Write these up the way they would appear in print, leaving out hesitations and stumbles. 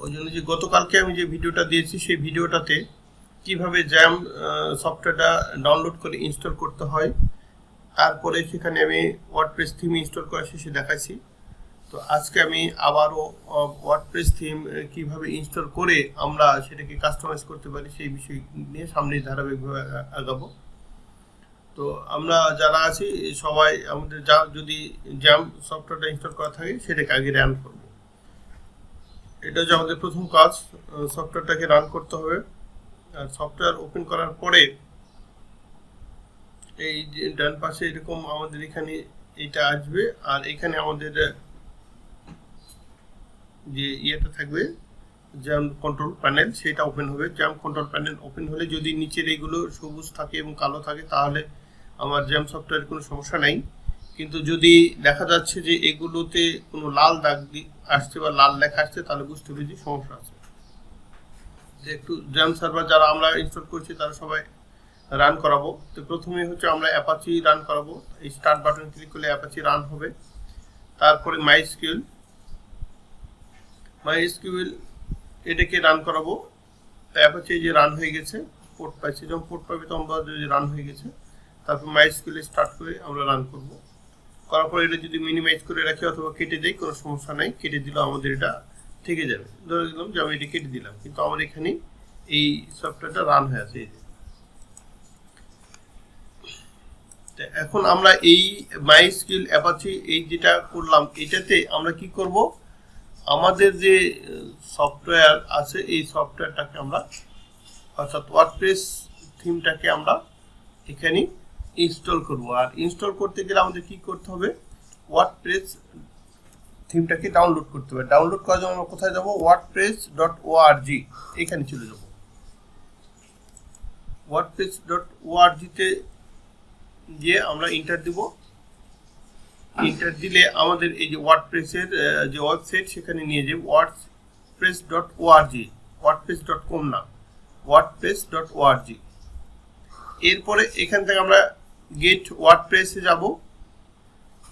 ওই জন্য যে গতকালকে আমি যে ভিডিওটা দিয়েছি সেই ভিডিওটাতে কিভাবে জ্যাম সফটওয়্যারটা ডাউনলোড করে ইনস্টল করতে হয়, তারপরে সেখানে আমি ওয়ার্ডপ্রেস থিম ইনস্টল করা শেষে দেখাচ্ছি। তো আজকে আমি আবারও ওয়ার্ডপ্রেস থিম কিভাবে ইনস্টল করে আমরা সেটাকে কাস্টমাইজ করতে পারি সেই বিষয় নিয়ে সামনে ধারাবাহিকভাবে আগাবো। তো আমরা যারা আছি সবাই আমাদের যদি জ্যাম সফটওয়্যারটা ইনস্টল করা থাকে সেটাকে আগে রান করব। এটা হচ্ছে আমাদের প্রথম কাজ, সফটওয়্যারটাকে রান করতে হবে। আর সফটওয়্যার ওপেন করার পরে এই যে ডান পাশে এরকম আমাদের এখানে এটা আসবে, আর এখানে আমাদের যে ইয়েটা থাকবে জ্যাম কন্ট্রোল প্যানেল, সেটা ওপেন হবে। জ্যাম কন্ট্রোল প্যানেল ওপেন হলে যদি নিচের এগুলো সবুজ থাকে এবং কালো থাকে তাহলে আমার জ্যাম সফটওয়্যারের কোনো সমস্যা নাই। কিন্তু যদি দেখা যাচ্ছে যে এগুলোতে কোনো লাল দাগ আসছে বা লাল লেখা আসছে তাহলে বুঝতে হবে যে সমস্যা আছে। যে একটু জ্যাম সার্ভার যারা আমরা ইনস্টল করছি তারা সবাই রান করাবো। তো প্রথমে হচ্ছে আমরা অ্যাপাচি রান করাবো। এই স্টার্ট বাটন ক্লিক করলে অ্যাপাচি রান হবে। তারপরে মাইএসকিউএল এটাকে রান করাবো। তো অ্যাপাচি যে রান হয়ে গেছে, পোর্ট পাইছি, যখন পোর্ট পাবে তখন যদি রান হয়ে গেছে, তারপর মাইএসকিউএল স্টার্ট করে আমরা রান করব। করার পর এটা যদি মিনিমাইজ করে রাখি অথবা কেটে দেয় কোনো সমস্যা নাই, কেটে দিলেও আমাদের এটা থেকে যাবে। ধরে দিলাম যে আমি এটা কেটে দিলাম, কিন্তু আমার এখানে এই সফটওয়্যারটা রান হয়ে আছে। এই যে এখন আমরা এই মাইএসকিউএল অ্যাপাচি এই যেটা করলাম, এটাতে আমরা কি করব, আমাদের যে সফটওয়্যার আছে এই সফটওয়্যারটাকে আমরা অর্থাৎ ওয়ার্ডপ্রেস থিমটাকে আমরা এখানে ইনস্টল করব। আর ইনস্টল করতে গেলে আমাদের কি করতে হবে, ওয়ার্ডপ্রেস থিমটাকে ডাউনলোড করতে হবে। ডাউনলোড করার জন্য আমরা কোথায় যাব, wordpress.org এখানে চলে যাব। wordpress.org তে গিয়ে আমরা এন্টার দিব। এন্টার দিলে আমাদের এই যে ওয়ার্ডপ্রেসের যে ওয়েবসাইট সেখানে নিয়ে যাবে, wordpress.org, wordpress.com না, wordpress.org। এরপরে এখান থেকে আমরা গেট ওয়ার্ডপ্রেসে যাব।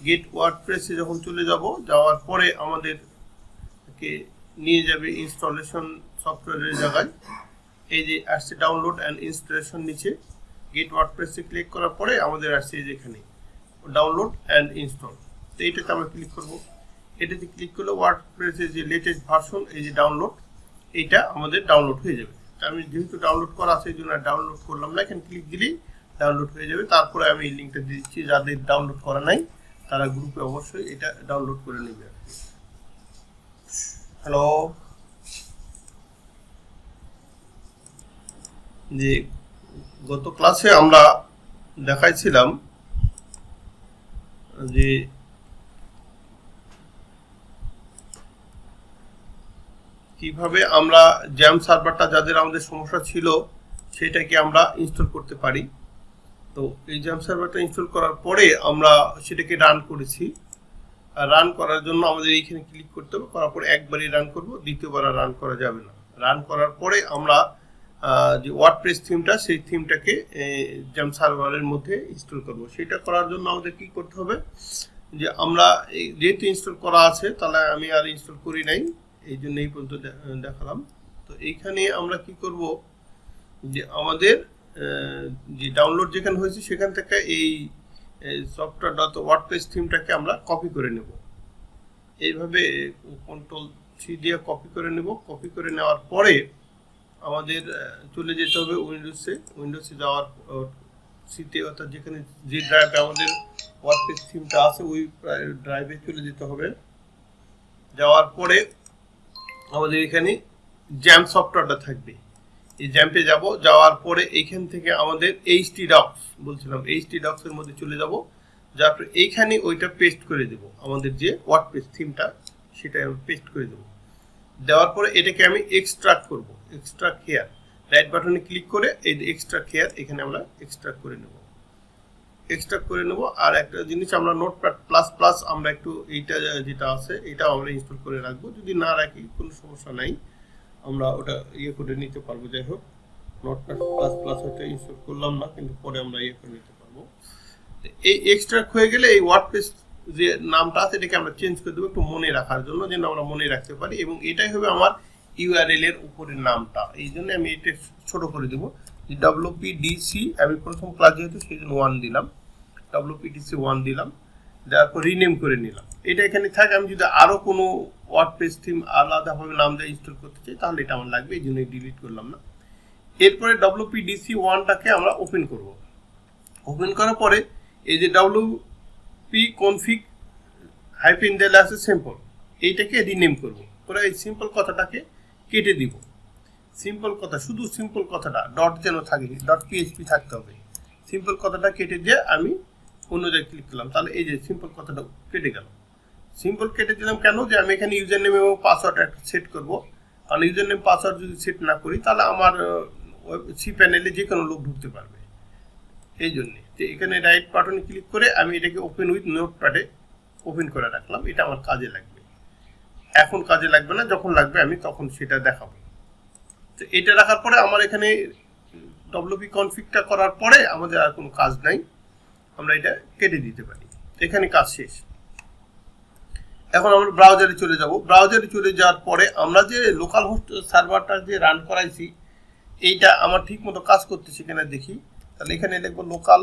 গেট ওয়ার্ডপ্রেসে যখন চলে যাব, যাওয়ার পরে আমাদেরকে নিয়ে যাবে ইনস্টলেশন সফটওয়্যারের জায়গায়। এই যে আসছে ডাউনলোড অ্যান্ড ইনস্টলেশন, নিচে গেট ওয়ার্ডপ্রেসে ক্লিক করার পরে আমাদের আসছে যেখানে ডাউনলোড অ্যান্ড ইনস্টল। তো এইটাতে আমরা ক্লিক করব। এটাতে ক্লিক করলে ওয়ার্ডপ্রেসের যে লেটেস্ট ভার্সন এই যে ডাউনলোড, এইটা আমাদের ডাউনলোড হয়ে যাবে। আমি যেহেতু ডাউনলোড করা আছে এই জন্য ডাউনলোড করলাম না, এখানে ক্লিক দিলেই ডাউনলোড হয়ে যাবে। তারপরে আমি এই লিঙ্কটা দিচ্ছি, যাদের ডাউনলোড করা নাই তারা গ্রুপে অবশ্যই এটা ডাউনলোড করে নেবে। হ্যালো, যে গত ক্লাসে আমরা দেখাইছিলাম যে কিভাবে আমরা জ্যাম সার্ভারটা যাদের আমাদের সমস্যা ছিল সেটাকে আমরা ইনস্টল করতে পারি। তো এই জ্যাম সার্ভারটা ইনস্টল করার পরে আমরা সেটাকে রান করেছি। আর রান করার জন্য আমাদের এইখানে ক্লিক করতে হবে। করার পরে একবারই রান করব, দ্বিতীয়বার রান করা যাবে না। রান করার পরে আমরা যে ওয়ার্ডপ্রেস থিমটা সেই থিমটাকে জ্যাম সার্ভারের মধ্যে ইনস্টল করব। সেটা করার জন্য আমাদের কি করতে হবে, যে আমরা যেহেতু ইনস্টল করা আছে তাহলে আমি আর ইনস্টল করি নাই, এই জন্য এই পর্যন্ত দেখালাম। তো এইখানে আমরা কি করব, যে আমাদের যে ডাউনলোড যেখানে হয়েছে সেখান থেকে এই সফটওয়্যার ওয়ার্ডপ্রেস থিমটাকে আমরা কপি করে নেব। এইভাবে Ctrl+C দিয়ে কপি করে নেব। কপি করে নেওয়ার পরে আমাদের চলে যেতে হবে উইন্ডোজে যাওয়ার সিতে, অর্থাৎ যেখানে যে ড্রাইভে আমাদের ওয়ার্ডপ্রেস থিমটা আছে ওই ড্রাইভে চলে যেতে হবে। যাওয়ার পরে আমাদের এখানে জ্যাম সফটওয়্যারটা থাকবে, এই জ্যাম্পে যাব। যাওয়ার পরে এইখান থেকে আমাদের htdocs বলছিলাম, htdocs এর মধ্যে চলে যাব। যার পরে এইখানে ওইটা পেস্ট করে দেব, আমাদের যে ওয়ার্ডপ্রেস থিমটা সেটা আমি পেস্ট করে দেব। দেওয়ার পরে এটাকে আমি এক্সট্রাক্ট করব, এক্সট্রাক্ট হেয়ার, রাইট বাটনে ক্লিক করে এই এক্সট্রাক্ট হেয়ার এখানে আমরা এক্সট্রাক্ট করে নেব। আর একটা জিনিস আমরা নোটপ্যাড প্লাস প্লাস আমরা একটু এইটা যেটা আছে এটা আমরা ইনস্টল করে রাখবো। যদি না রাখি কোনো সমস্যা নাই, আমরা ওটা করে নিতে পারবো। যাই হোক, নোটপ্যাড প্লাস প্লাস ওটা ইনস্টল করলাম না, কিন্তু পরে আমরা করে নিতে পারবো। এই এক্সট্রাক্ট হয়ে গেলে এই ওয়ার্ডপ্রেস যে নামটা আছে এটাকে আমরা চেঞ্জ করে দেবো একটু মনে রাখার জন্য, যেন আমরা মনে রাখতে পারি। এবং এটাই হবে আমার ইউআরএল এর উপরের নামটা, এই জন্য আমি এটা ছোট করে দেবো যে ডব্লিউপিডিসি, আমি প্রথম ক্লাস যেহেতু সেই জন্য 1 দিলাম, ডব্লিউপিডিসি 1 দিলাম, তারপর রিনেম করে নিলাম। এটা এখানে থাকে, আমি যদি আরও কোনো ওয়ার্ডপ্রেস থিম আলাদাভাবে নাম দিয়ে ইনস্টল করতে চাই তাহলে এটা আমার লাগবে, এই জন্য ডিলিট করলাম না। এরপরে ডব্লিউপিডিসি 1টাকে আমরা ওপেন করব। ওপেন করার পরে এই যে ডব্লিউপি কনফিগ হাইফেন দেওয়া আছে সিম্পল, এইটাকে রিনেম করব করে এই সিম্পল কথাটাকে কেটে দিব। সিম্পল কথা, শুধু সিম্পল কথাটা, ডট যেন থাকে, ডট পিএইচপি থাকতে হবে। সিম্পল কথাটা কেটে দিয়ে আমি অন্য জায়গায় ক্লিক করলাম, তাহলে এই যে সিম্পল কথাটা কেটে গেল। সিম্পল কেটে দিলাম কেন, যে আমি এখানে ইউজার নেম এবং পাসওয়ার্ড একটা সেট করব। কারণ ইউজার নেম পাসওয়ার্ড যদি সেট না করি তাহলে আমার সি প্যানেলে যে কোনো লোক ঢুকতে পারবে, এই জন্যে। তো এখানে রাইট বাটনে ক্লিক করে আমি এটাকে ওপেন উইথ নোটপ্যাডে ওপেন করে রাখলাম। এটা আমার কাজে লাগবে, এখন কাজে লাগবে না, যখন লাগবে আমি তখন সেটা দেখাবো। তো এটা রাখার পরে আমার এখানে ডব্লিউপি কনফিগটা করার পরে আমাদের আর কোনো কাজ নাই, আমরা এটা কেটে দিতে পারি। এখানে কাজ শেষ। এখন আমরা ব্রাউজারে চলে যাব। ব্রাউজারে চলে যাওয়ার পরে আমরা যে লোকাল হোস্ট সার্ভারটা যে রান করাইছি এইটা আমার ঠিক মতো কাজ করতেছি কিনা দেখি। তাহলে এখানে লিখবো লোকাল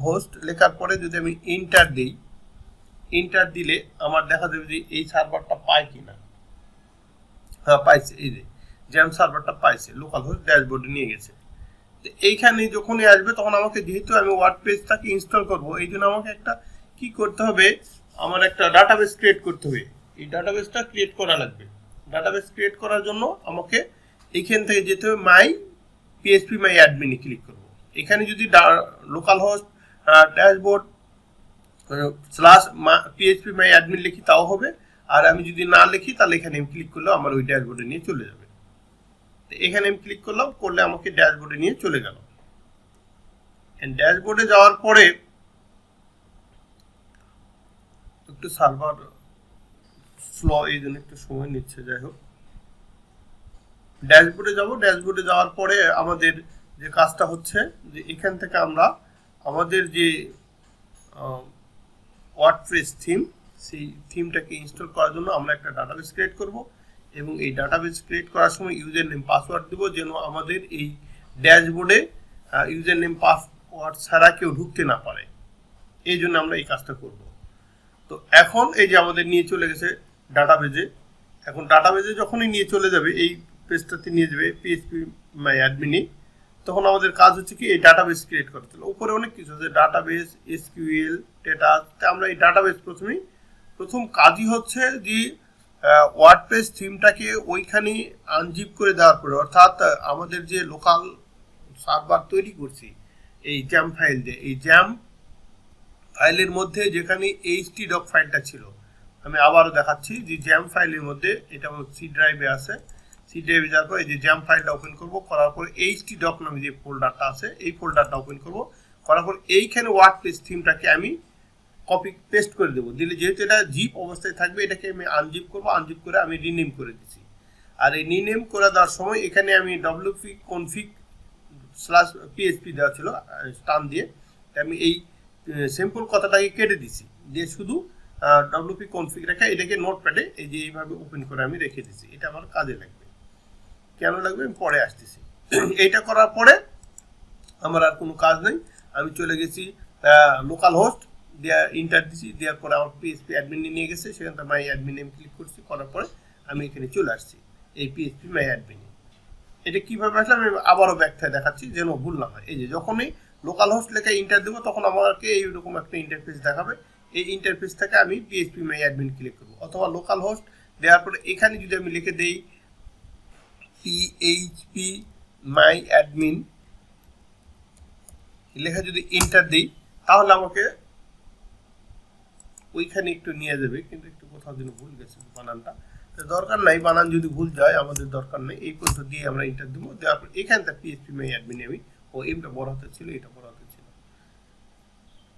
হোস্ট, লেখার পরে যদি আমি এন্টার দিই, এন্টার দিলে আমার দেখা যাবে যে এই সার্ভারটা পায় কিনা। হ্যাঁ পাইছে, এই যে জ্যাম সার্ভারটা পাইছে, লোকাল হোস্ট ড্যাশবোর্ডে নিয়ে গেছে। তো এইখানে যখনই আসবে তখন আমাকে, যেহেতু আমি ওয়ার্ডপ্রেসটাকে ইনস্টল করব, এই জন্য আমাকে একটা কি করতে হবে, আমার একটা ডাটাবেস ক্রিয়েট করতে হবে। এই ডাটাবেসটা ক্রিয়েট করা লাগবে। ডাটাবেস ক্রিয়েট করার জন্য আমাকে এইখান থেকে যেতে হবে মাই পিএইচপি মাই অ্যাডমিনে ক্লিক করব। এখানে যদি local host dashboard slash PHP মাই অ্যাডমিন লিখি তাও হবে, আর আমি যদি না লিখি তাহলে এখানে আমি ক্লিক করলেও আমার ওই ড্যাশবোর্ডে নিয়ে চলে যাবে। এখানে আমি ক্লিক করলাম, করলে আমাকে ড্যাশবোর্ডে নিয়ে চলে গেল। ড্যাশবোর্ডে যাওয়ার পরে একটু সার্ভার স্লো, এই জন্য একটু সময় নিচ্ছে, যাই হোক। ড্যাশবোর্ডে যাব। ড্যাশবোর্ডে যাওয়ার পরে আমাদের যে কাজটা হচ্ছে যে এখান থেকে আমরা আমাদের যে ওয়ার্ডপ্রেস থিম, সেই থিমটাকে ইনস্টল করার জন্য আমরা একটা ডাটাবেস ক্রিয়েট করব, এবং এই ডাটাবেস ক্রিয়েট করার সময় ইউজার নেম পাসওয়ার্ড দেবো, যেন আমাদের এই ড্যাশবোর্ডে ইউজার নেম পাসওয়ার্ড ছাড়া কেউ ঢুকতে না পারে। এই জন্য আমরা এই কাজটা করব। তো এখন এই যে আমাদের নিয়ে চলে গেছে ডাটাবেজে। এখন ডাটাবেজে যখনই নিয়ে চলে যাবে, এই পেজটাতে নিয়ে যাবে পিএইচপি মাই অ্যাডমিনে, তখন আমাদের কাজ হচ্ছে কি এই ডাটাবেস ক্রিয়েট করতে হবে। উপরে অনেক কিছু আছে, ডাটাবেস, এসকিউএল, ডেটা। আমরা এই ডাটাবেস প্রথম কাজই হচ্ছে যে ওয়ার্ডপ্রেস থিমটাকে ওইখানে আনজিপ করে দেওয়ার পরে, অর্থাৎ আমাদের যে লোকাল সার্ভার তৈরি করছি এই জ্যাম ফাইল দিয়ে, এই জ্যাম ফাইলের মধ্যে যেখানে htdoc ফাইলটা ছিল, আমি আবারও দেখাচ্ছি যে জ্যাম ফাইলের মধ্যে, এটা আমার সি ড্রাইভে আছে। সি ড্রাইভে যাওয়ার পর এই যে জ্যাম ফাইলটা ওপেন করব, করার পরে htdoc নামে যে ফোল্ডারটা আছে এই ফোল্ডারটা ওপেন করব, করার পর এইখানে ওয়ার্ডপ্রেস থিমটাকে আমি কপি পেস্ট করে দেবো। দিলে যেহেতু এটা জিপ অবস্থায় থাকবে, এটাকে আমি আনজিপ করবো, আনজিপ করে আমি রিনেম করে দিচ্ছি। আর এই রিনেম করে দেওয়ার সময় এখানে আমি ডব্লিউপি কনফিগ স্ল্যাশ পিএইচপি দেওয়া ছিল টান দিয়ে, আমি এই সিম্পল কথাটাকে কেটে দিছি, দিয়ে শুধু ডব্লিউপি কনফিগ রেখে এটাকে নোটপ্যাডে এই যে এইভাবে ওপেন করে আমি রেখে দিচ্ছি। এটা আমার কাজে লাগবে। কেন লাগবে আমি পরে আসতেছি। এইটা করার পরে আমার আর কোনো কাজ নেই, আমি চলে গেছি লোকাল হোস্ট, দেওয়া ইন্টার দিছি, দেওয়ার পরে আমার পিএইচপি অ্যাডমিনে নিয়ে গেছে, সেখান থেকে মাই অ্যাডমিনে আমি ক্লিক করছি, করার পরে আমি এখানে চলে আসছি এই পিএইচপি মাই অ্যাডমিনে। এটা কীভাবে আসলে আমি আবারও ব্যাখ্যায় দেখাচ্ছি যেন ভুল না হয়। এই যে যখনই লোকাল হোস্ট লেখা ইন্টার দেবো তখন আমাকে এইরকম একটা ইন্টারফেস দেখাবে। এই ইন্টারফেস থেকে আমি পিএইচপি মাই অ্যাডমিন ক্লিক করবো, অথবা লোকাল হোস্ট দেওয়ার পরে এখানে যদি আমি লিখে দেই পিএইচপি মাই অ্যাডমিন লেখা যদি ইন্টার দিই তাহলে আমাকে ওইখানে একটু নিয়ে যাবে, কিন্তু একটু কোথাও যেন ভুল গেছে বানানটা, দরকার নাই, বানান যদি ভুল যায় আমাদের দরকার নেই। এই পর্যন্ত দিয়ে আমরা ইন্টার দেবো, দেওয়ার পর এখান থেকে পিএইচপি মাই অ্যাডমিনে আমি এমটা বড় হাতে ছিল, এটা বড় হাতে ছিল,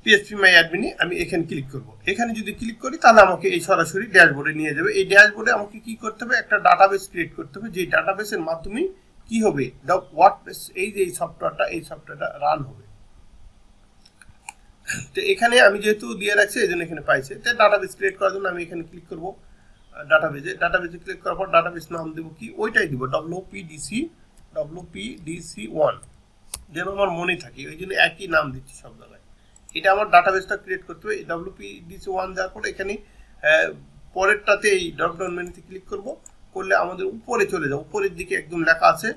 পিএইচপি মাই অ্যাডমিনে আমি এখানে ক্লিক করব। এখানে যদি ক্লিক করি তাহলে আমাকে এই সরাসরি ড্যাশবোর্ডে নিয়ে যাবে। এই ড্যাশবোর্ডে আমাকে কি করতে হবে, একটা ডাটাবেস ক্রিয়েট করতে হবে, যে ডাটাবেসের মাধ্যমে কি হবে, ওয়ার্ডপ্রেস এই যে এই সফটওয়্যারটা রান হবে। তো এখানে আমি যেহেতু দিয়ে রাখছি এই জন্য এখানে পাইছে। তো ডাটাবেস ক্রিয়েট করার জন্য আমি এখানে ক্লিক করব, ডাটাবেজে ক্লিক করার পর ডাটাবেস নাম দেবো কি, ওইটাই দিব WPDC1, যেন আমার মনে থাকে, ওই জন্য একই নাম দিচ্ছি সব জায়গায়। এটা আমার ডাটাবেসটা ক্রিয়েট করতে হবে। এই WPDC1 দেওয়ার পর এখানে পরেরটাতে এই ড্রপডাউন মেনুতে ক্লিক করলে আমাদের উপরে চলে যাবে, উপরের দিকে একদম লেখা আছে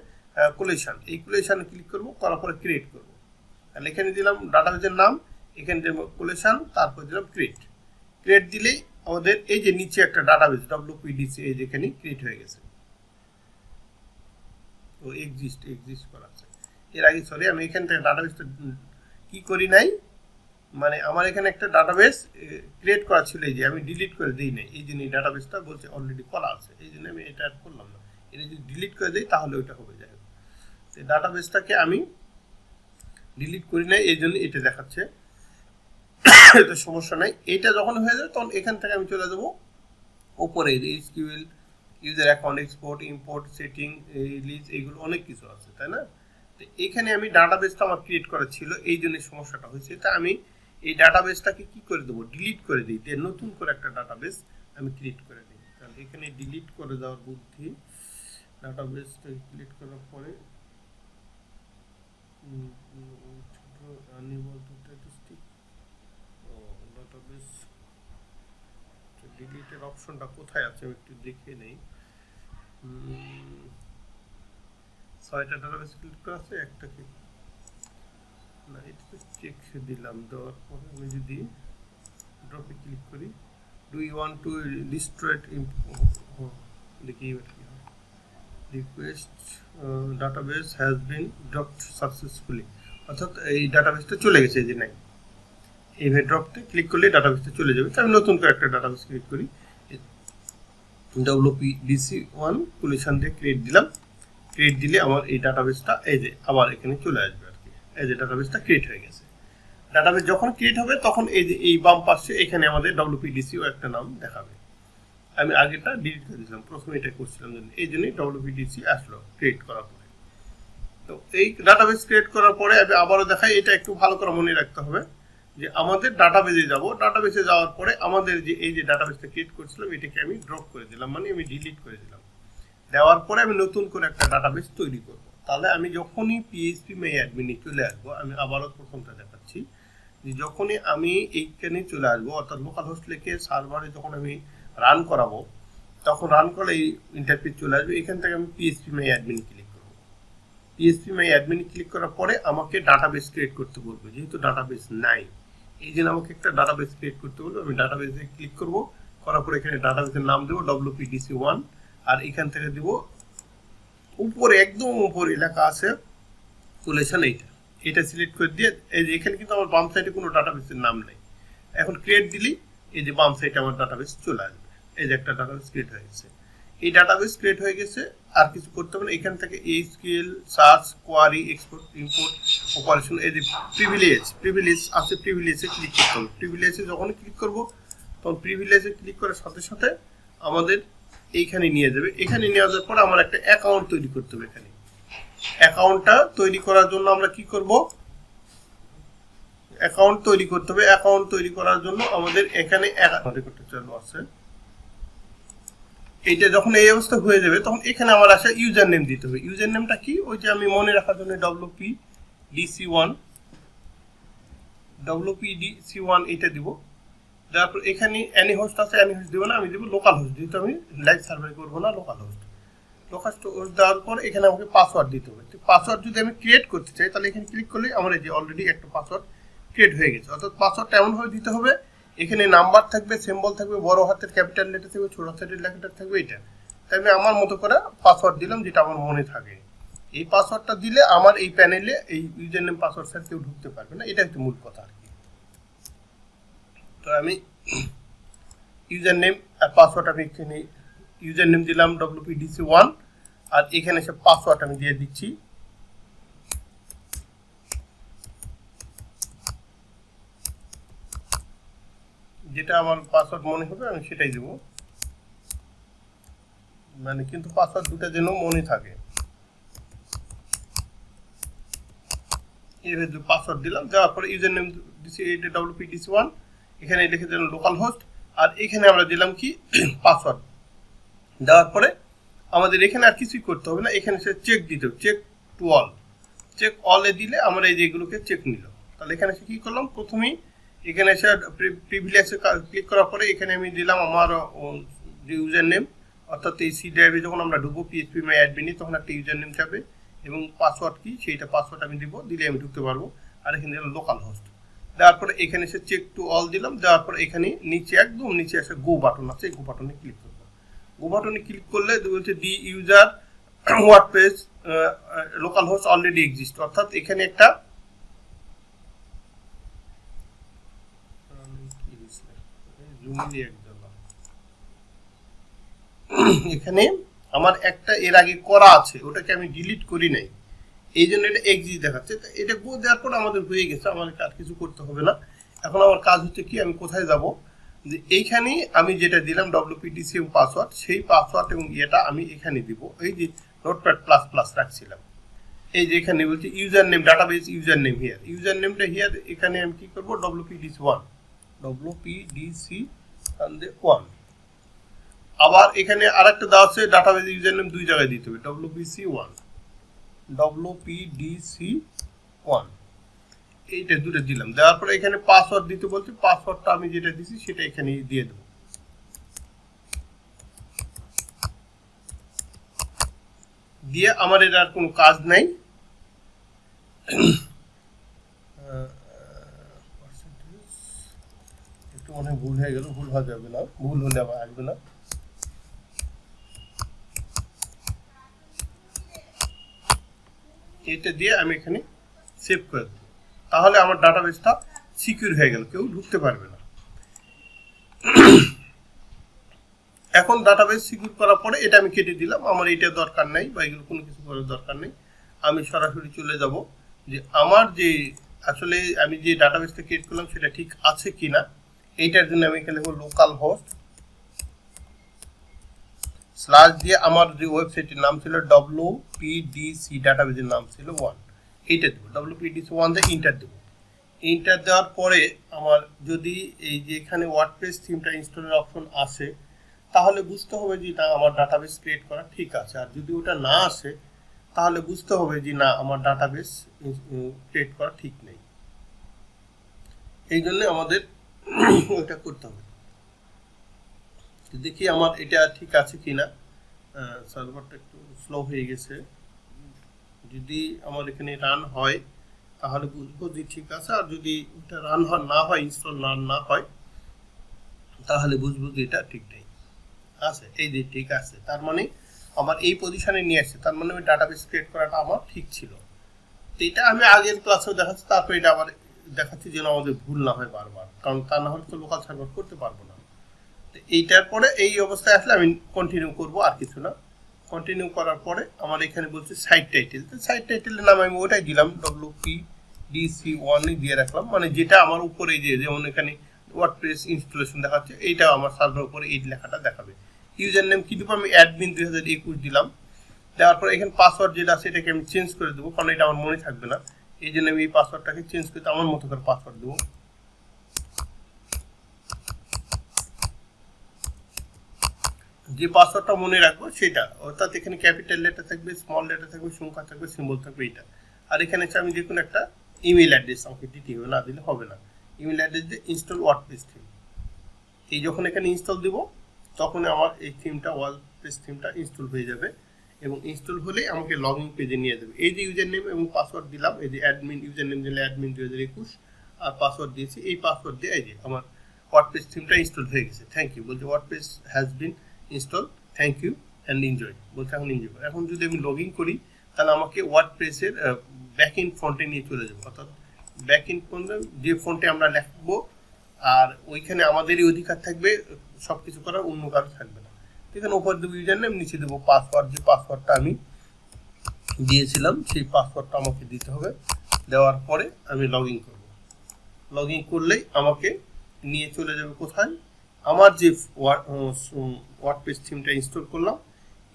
কোলেশন, এই কোলেশনে ক্লিক করব, করার পরে ক্রিয়েট করব। তাহলে এখানে দিলাম ডাটাবেসের নাম, এখানে দেবো কোলেশন, তারপর দিলাম ক্রিয়েট দিলেই আমাদের এই যে নিচে একটা ডাটাবেস WPDC এই যেখানে ক্রিয়েট হয়ে গেছে। তো এক্সিস্ট করা আছে। এর আগে সরি আমি এখান থেকে ডাটাবেসটা কি করি নাই, মানে আমার এখানে একটা ডাটাবেস ক্রিয়েট করা ছিল, এই যে আমি ডিলিট করে দিই নাই, এই জন্য এই ডাটাবেসটা বলছে অলরেডি করা আছে, এই জন্য আমি এটা অ্যাড করলাম না। এটা যদি ডিলিট করে দিই তাহলে ওইটা হবে যায়। এই ডাটাবেসটাকে আমি ডিলিট করি নাই, এই জন্য এটা দেখাচ্ছে, এটা সমস্যা নাই। এটা যখন হয়ে যাবে তখন এখান থেকে আমি চলে যাবো উপরে, SQL, user account, export, import, setting, release, এইগুলো অনেক কিছু আছে, তাই না? তো এখানে আমি ডাটাবেসটা আমার ক্রিয়েট করা ছিল, এই জন্য সমস্যাটা হয়েছে। তা আমি এই ডাটাবেসটাকে কি করে দেবো, ডিলিট করে দিই, দিয়ে নতুন করে একটা ডাটাবেস আমি ক্রিয়েট করে দিই। তাহলে এখানে ডিলিট করে দেওয়ার বুদ্ধি, ডাটাবেসটা ক্রিয়েট করার পরে ডাটাবেস ডিলিটের অপশনটা কোথায় আছে আমি একটু দেখে নেই। 6টা ডাটাবেস ক্লিক করা আছে, একটা কি না, এটা তো চেক দিলাম, দেওয়ার পরে আমি যদি ড্রপে ক্লিক করি, do you want to destroy দেখি request database has been dropped successfully, অর্থাৎ এই ডাটাবেসটা চলে গেছে, এই যে নাই, এইভাবে ড্রপতে ক্লিক করলে ডাটাবেসটা চলে যাবে। আমি নতুন করে একটা ডাটাবেস ক্রিয়েট করি, WPDC1 কোলেশন দিয়ে ক্রিয়েট দিলাম, ক্রিয়েট দিলে আমার এই ডাটাবেসটা এই যে আবার এখানে চলে আসবে আর কি, এই যে ডাটাবেসটা ক্রিয়েট হয়ে গেছে। ডাটাবেস যখন ক্রিয়েট হবে তখন এই যে এই বাম পাশে এখানে আমাদের WPDC একটা নাম দেখাবে। আমি আগেটা ডিলিট করে দিয়েছিলাম, প্রথমে এটা করছিলাম, এই জন্যই WPDC আসলো ক্রিয়েট করার পরে। তো এই ডাটাবেস ক্রিয়েট করার পরে আমি আবারও দেখাই, এটা একটু ভালো করে মনে রাখতে হবে যে আমাদের ডাটাবেসে যাব, ডাটাবেসে যাওয়ার পরে আমাদের যে এই যে ডাটাবেসটা ক্রিয়েট করছিলাম এটাকে আমি ড্রপ করে দিলাম, মানে আমি ডিলিট করে দিলাম। দেওয়ার পরে আমি নতুন করে একটা ডাটাবেস তৈরি করব। তাহলে আমি যখনই PHPMyAdmin-এ চলে আসবো, আমি আবারও প্রথমটা দেখাচ্ছি, যে যখনই আমি এইখানে চলে আসবো, অর্থাৎ লোকাল হোস্ট লিখে সার্ভারে যখন আমি রান করাবো, তখন রান করলে এই ইন্টারফেস চলে আসবে। এখান থেকে আমি PHPMyAdmin ক্লিক করব। PHPMyAdmin ক্লিক করার পরে আমাকে ডাটাবেস ক্রিয়েট করতে বলবে, যেহেতু ডাটাবেস নাই, এই জন্য আমাকে একটা ডাটাবেস ক্রিয়েট করতে বলবে। আমি ডাটাবেসে ক্লিক করব, করার পরে এখানে ডাটাবেসের নাম দেবো WPDC1, আর এখান থেকে দিব উপরে একদম উপরে লেখা আছে কোলেশন, এটা সিলেক্ট করে দিয়ে এই যে এখানে কিন্তু আমার বাম সাইডে কোনো ডাটাবেসের নাম নেই। এখন ক্রিয়েট দিলি এই যে বাম সাইডে আমার ডাটাবেস চলে আসবে, এই যে একটা ডাটাবেস ক্রিয়েট হয়ে গেছে। এই ডাটাবেস ক্রিয়েট হয়ে গেছে, আর কিছু করতে হবে না। এখান থেকে SQL, search, query, export, import, operation, এই যে প্রিভিলেজ আছে, প্রিভিলেজে ক্লিক করতে হবে। প্রিভিলেজে যখন ক্লিক করব তখন প্রিভিলেজে ক্লিক করার সাথে সাথে আমাদের এইখানে নিয়ে যাবে। এখানে নিয়ে যাওয়ার পর আমার একটা অ্যাকাউন্ট তৈরি করতে হবে। এখানে অ্যাকাউন্টটা তৈরি করার জন্য আমরা কি করব, অ্যাকাউন্ট তৈরি করতে হবে। অ্যাকাউন্ট তৈরি করার জন্য আমাদের এখানে রেকর্ডটা চালু আছে, এইটা যখন এই অবস্থা হয়ে যাবে তখন এখানে আমার আসে ইউজার নেম দিতে হবে। ইউজার নেমটা কি, ওই যে আমি মনে রাখার জন্য WPDC1 এটা দিব। তারপর এখানে অ্যানি হোস্ট আছে, অ্যানি হোস্ট দিব না, আমি দিব লোকাল হোস্ট, যেহেতু আমি লাইভ সার্ভারে করবো না, লোকাল হোস্ট দেওয়ার পর এখানে আমাকে পাসওয়ার্ড দিতে হবে। পাসওয়ার্ড যদি আমি ক্রিয়েট করতে চাই তাহলে এখানে ক্লিক করলে আমার এই যে অলরেডি একটা পাসওয়ার্ড ক্রিয়েট হয়ে গেছে। অর্থাৎ পাসওয়ার্ডটা এমনভাবে দিতে হবে, এখানে নাম্বার থাকবে, সিম্বল থাকবে, বড় হাতের ক্যাপিটাল লেটার থাকবে, ছোট হাতের লেটার থাকবে, এটা তাই আমি আমার মতো করে পাসওয়ার্ড দিলাম, যেটা আমার মনে থাকে। এই পাসওয়ার্ডটা দিলে আমার এই প্যানেলে এই ইউজার নেম পাসওয়ার্ড স্যার কেউ ঢুকতে পারবে না, এটা হচ্ছে মূল কথা আর কি। তো আমি ইউজার নেম আর পাসওয়ার্ড, আমি এখানে ইউজার নেম দিলাম WPDC1, আর এখানে সে পাসওয়ার্ড আমি দিয়ে দিচ্ছি। যেটা আমার পাসওয়ার্ড মনে হবে আমি সেটাই দেবো, মানে কিন্তু পাসওয়ার্ড দুটো যেন মনে থাকে। এইভাবে পাসওয়ার্ড দিলাম, দেওয়ার পরে ইউজার নেম দিচ্ছি এটা WPDC1, এখানে লিখে দিলাম লোকাল হোস্ট, আর এখানে আমরা দিলাম কি পাসওয়ার্ড দেওয়ার পরে আমাদের এখানে আর কিছুই করতে হবে না, এখানে সে চেক দিতে হবে, চেক টু অল, চেক অলে দিলে আমরা এই যেগুলোকে চেক নিল। তাহলে এখানে এসে কী করলাম, প্রথমেই এখানে এসে প্রিভিলেজে ক্লিক করার পরে এখানে আমি দিলাম আমার যে ইউজার নেম, অর্থাৎ এই সি ড্রাইভে যখন আমরা ঢুকবো পিএইচপি মাই অ্যাডমিনে তখন একটা ইউজার নেম যাবে এবং পাসওয়ার্ড কি সেইটা পাসওয়ার্ড আমি দিব, দিলে আমি ঢুকতে পারবো। আর এখানে দিলাম লোকাল হোস্ট, দেওয়ার পরে এখানে এসে চেক টু অল দিলাম, দেওয়ার পরে এখানে নিচে একদম নিচে এসে গো বাটন আছে, গো বাটনে ক্লিক করবো। গো বাটনে ক্লিক করলে বলছে the user WordPress localhost already exist, অর্থাৎ এখানে একটা এখানে আমার একটা এর আগে করা আছে, ওটাকে আমি ডিলিট করি নাই, এই জন্য এটা এক্সিস্ট দেখাচ্ছে। এটা গো দেওয়ার পর আমাদের হয়ে গেছে, আমাদের আর কিছু করতে হবে না। এখন আমার কাজ হচ্ছে কি, আমি কোথায় যাব, যে এইখানে আমি যেটা দিলাম ডব্লিউপিডিসি এবং পাসওয়ার্ড, সেই পাসওয়ার্ড এবং এটা আমি এখানে দিব, এই যে নোটপ্যাড প্লাস প্লাস রাখছিলাম, এই যে এখানে বলছে user name database user name here, user নেমটা হিয়ার, এখানে আমি কি করবো ডব্লিউপিডিসি1, ডব্লিউপিডিসি1। আবার এখানে আরেকটা দেওয়া আছে ডাটাবেস ইউজার নেম দুই জায়গায় দিতে হবে, ডব্লিউপিডিসি1 এইটা দুটো দিলাম। দেওয়ার পরে এখানে পাসওয়ার্ড দিতে বলছে, পাসওয়ার্ডটা আমি যেটা দিছি সেটা এখানে দিয়ে দেবো। দিয়ে আমার এটা আর কোনো কাজ নাই। একটু মনে হয় ভুল হয়ে গেল, ভুল হওয়া যাবে না, ভুল হলে আবার আসবে না। এটা দিয়ে আমি এখানে সেভ করে দেবো, তাহলে আমার ডাটাবেসটা সিকিউর হয়ে গেল, কেউ ঢুকতে পারবে না। এখন ডাটাবেস সিকিউর করার পরে এটা আমি কেটে দিলাম, আমার এটা দরকার নাই বা এগুলো কোনো কিছু করার দরকার নেই। আমি সরাসরি চলে যাব যে আমার যে আসলে আমি যে ডাটাবেসটা ক্রিয়েট করলাম সেটা ঠিক আছে কিনা, এইটার জন্য আমি এখানে লোকাল হোস্ট স্ল্যাশ দিয়ে আমার যে ওয়েবসাইটের নাম ছিল ডব্লিউপিডিসি ডাটাবেসের নাম ছিল 1, এইটা দেবো, ডব্লিউপিডিসি1 দিয়ে ইন্টার দেবো। ইন্টার দেওয়ার পরে আমার যদি এই যে এখানে ওয়ার্ডপ্রেস থিমটা ইনস্টলের অপশন আসে তাহলে বুঝতে হবে যে না আমার ডাটাবেস ক্রিয়েট করা ঠিক আছে, আর যদি ওটা না আসে তাহলে বুঝতে হবে যে না আমার ডাটাবেস ক্রিয়েট করা ঠিক নেই। এই জন্য আমাদের ওটা করতে হবে। দেখি আমার এটা ঠিক আছে কিনা, সার্ভারটা একটু স্লো হয়ে গেছে, যদি আমার এখানে রান হয় তাহলে বুঝবো যে ঠিক আছে, আর যদি এটা রান না হয় ইনস্টল না হয় তাহলে বুঝবো যে এটা ঠিক নেই আছে। এই যে ঠিক আছে, তার মানে আমার এই পজিশনে নিয়ে আসছে, তার মানে ওই ডাটাবেস ক্রিয়েট করাটা আমার ঠিক ছিল। তো এটা আমি আগের ক্লাসেও দেখাচ্ছি, তারপর এটা আবার দেখাচ্ছি যেন আমাদের ভুল না হয় বারবার, কারণ তা না হলে তো লোকাল সার্ভার করতে পারবো না। তো এইটার পরে এই অবস্থায় আসলে আমি কন্টিনিউ করব, আর কিছু না। কন্টিনিউ করার পরে আমার এখানে বলছে সাইট টাইটেল, তো সাইট টাইটেলের নাম আমি ওটাই দিলাম, WPDC1 দিয়ে রাখলাম, মানে যেটা আমার উপরে যেমন এখানে ওয়ার্ডপ্রেস ইনস্টলেশন দেখাচ্ছে, এইটা আমার সার্ভার উপরে এই লেখাটা দেখাবে। ইউজার নেম কি দেবো, আমি অ্যাডমিন 2021 দিলাম। দেওয়ার পরে এখানে পাসওয়ার্ড যেটা আছে এটাকে আমি চেঞ্জ করে দেবো, কারণ এটা আমার মনে থাকবে না, এই জন্য আমি এই পাসওয়ার্ডটাকে চেঞ্জ করতে আমার মতো করে পাসওয়ার্ড দেবো। যে পাসওয়ার্ডটা মনে রাখবো সেটা, অর্থাৎ এখানে ক্যাপিটাল লেটার থাকবে, স্মল লেটার থাকবে, সংখ্যা থাকবে, সিম্বল থাকবে এইটা। আর এখানে আমি যে কোনো একটা ইমেল অ্যাড্রেস আমাকে দিতে হবে, না দিলে হবে না। ইমেল অ্যাড্রেস দিয়ে ইনস্টল ওয়ার্ডপ্রেস থিম, এই যখন এখানে ইনস্টল দিব তখন আমার এই থিমটা ওয়ার্ডপ্রেস থিমটা ইনস্টল হয়ে যাবে, এবং ইনস্টল হলে আমাকে লগ ইন পেজে নিয়ে যাবে। এই যে ইউজার নেম এবং পাসওয়ার্ড দিলাম, এই যে অ্যাডমিন ইউজার নেম দিলে অ্যাডমিন 2021, আর পাসওয়ার্ড দিয়েছি, এই পাসওয়ার্ড দিয়ে এই যে আমার ওয়ার্ডপ্রেস থিমটা ইনস্টল হয়ে গেছে। থ্যাংক ইউ বলছে, WordPress has been install, thank you and enjoy বলছে, এখন এনজয়। এখন যদি আমি লগ ইন করি তাহলে আমাকে ওয়ার্ডপ্রেসের ব্যাক ইন ফন্টে নিয়ে চলে যাবো, অর্থাৎ ব্যাক ইন ফন্টে যে ফন্টে আমরা লিখবো, আর ওইখানে আমাদেরই অধিকার থাকবে, সব কিছু করার অন্য কারো থাকবে না। এখানে উপর দেবো ইউজার নেম, নিচে দেবো পাসওয়ার্ড, যে পাসওয়ার্ডটা আমি দিয়েছিলাম সেই পাসওয়ার্ডটা আমাকে দিতে হবে। দেওয়ার পরে আমি লগ ইন করবো, লগ ইন করলেই আমাকে নিয়ে চলে যাবে কোথায়, আমার যে ওয়ার্ডপ্রেস থিমটা ইনস্টল করলাম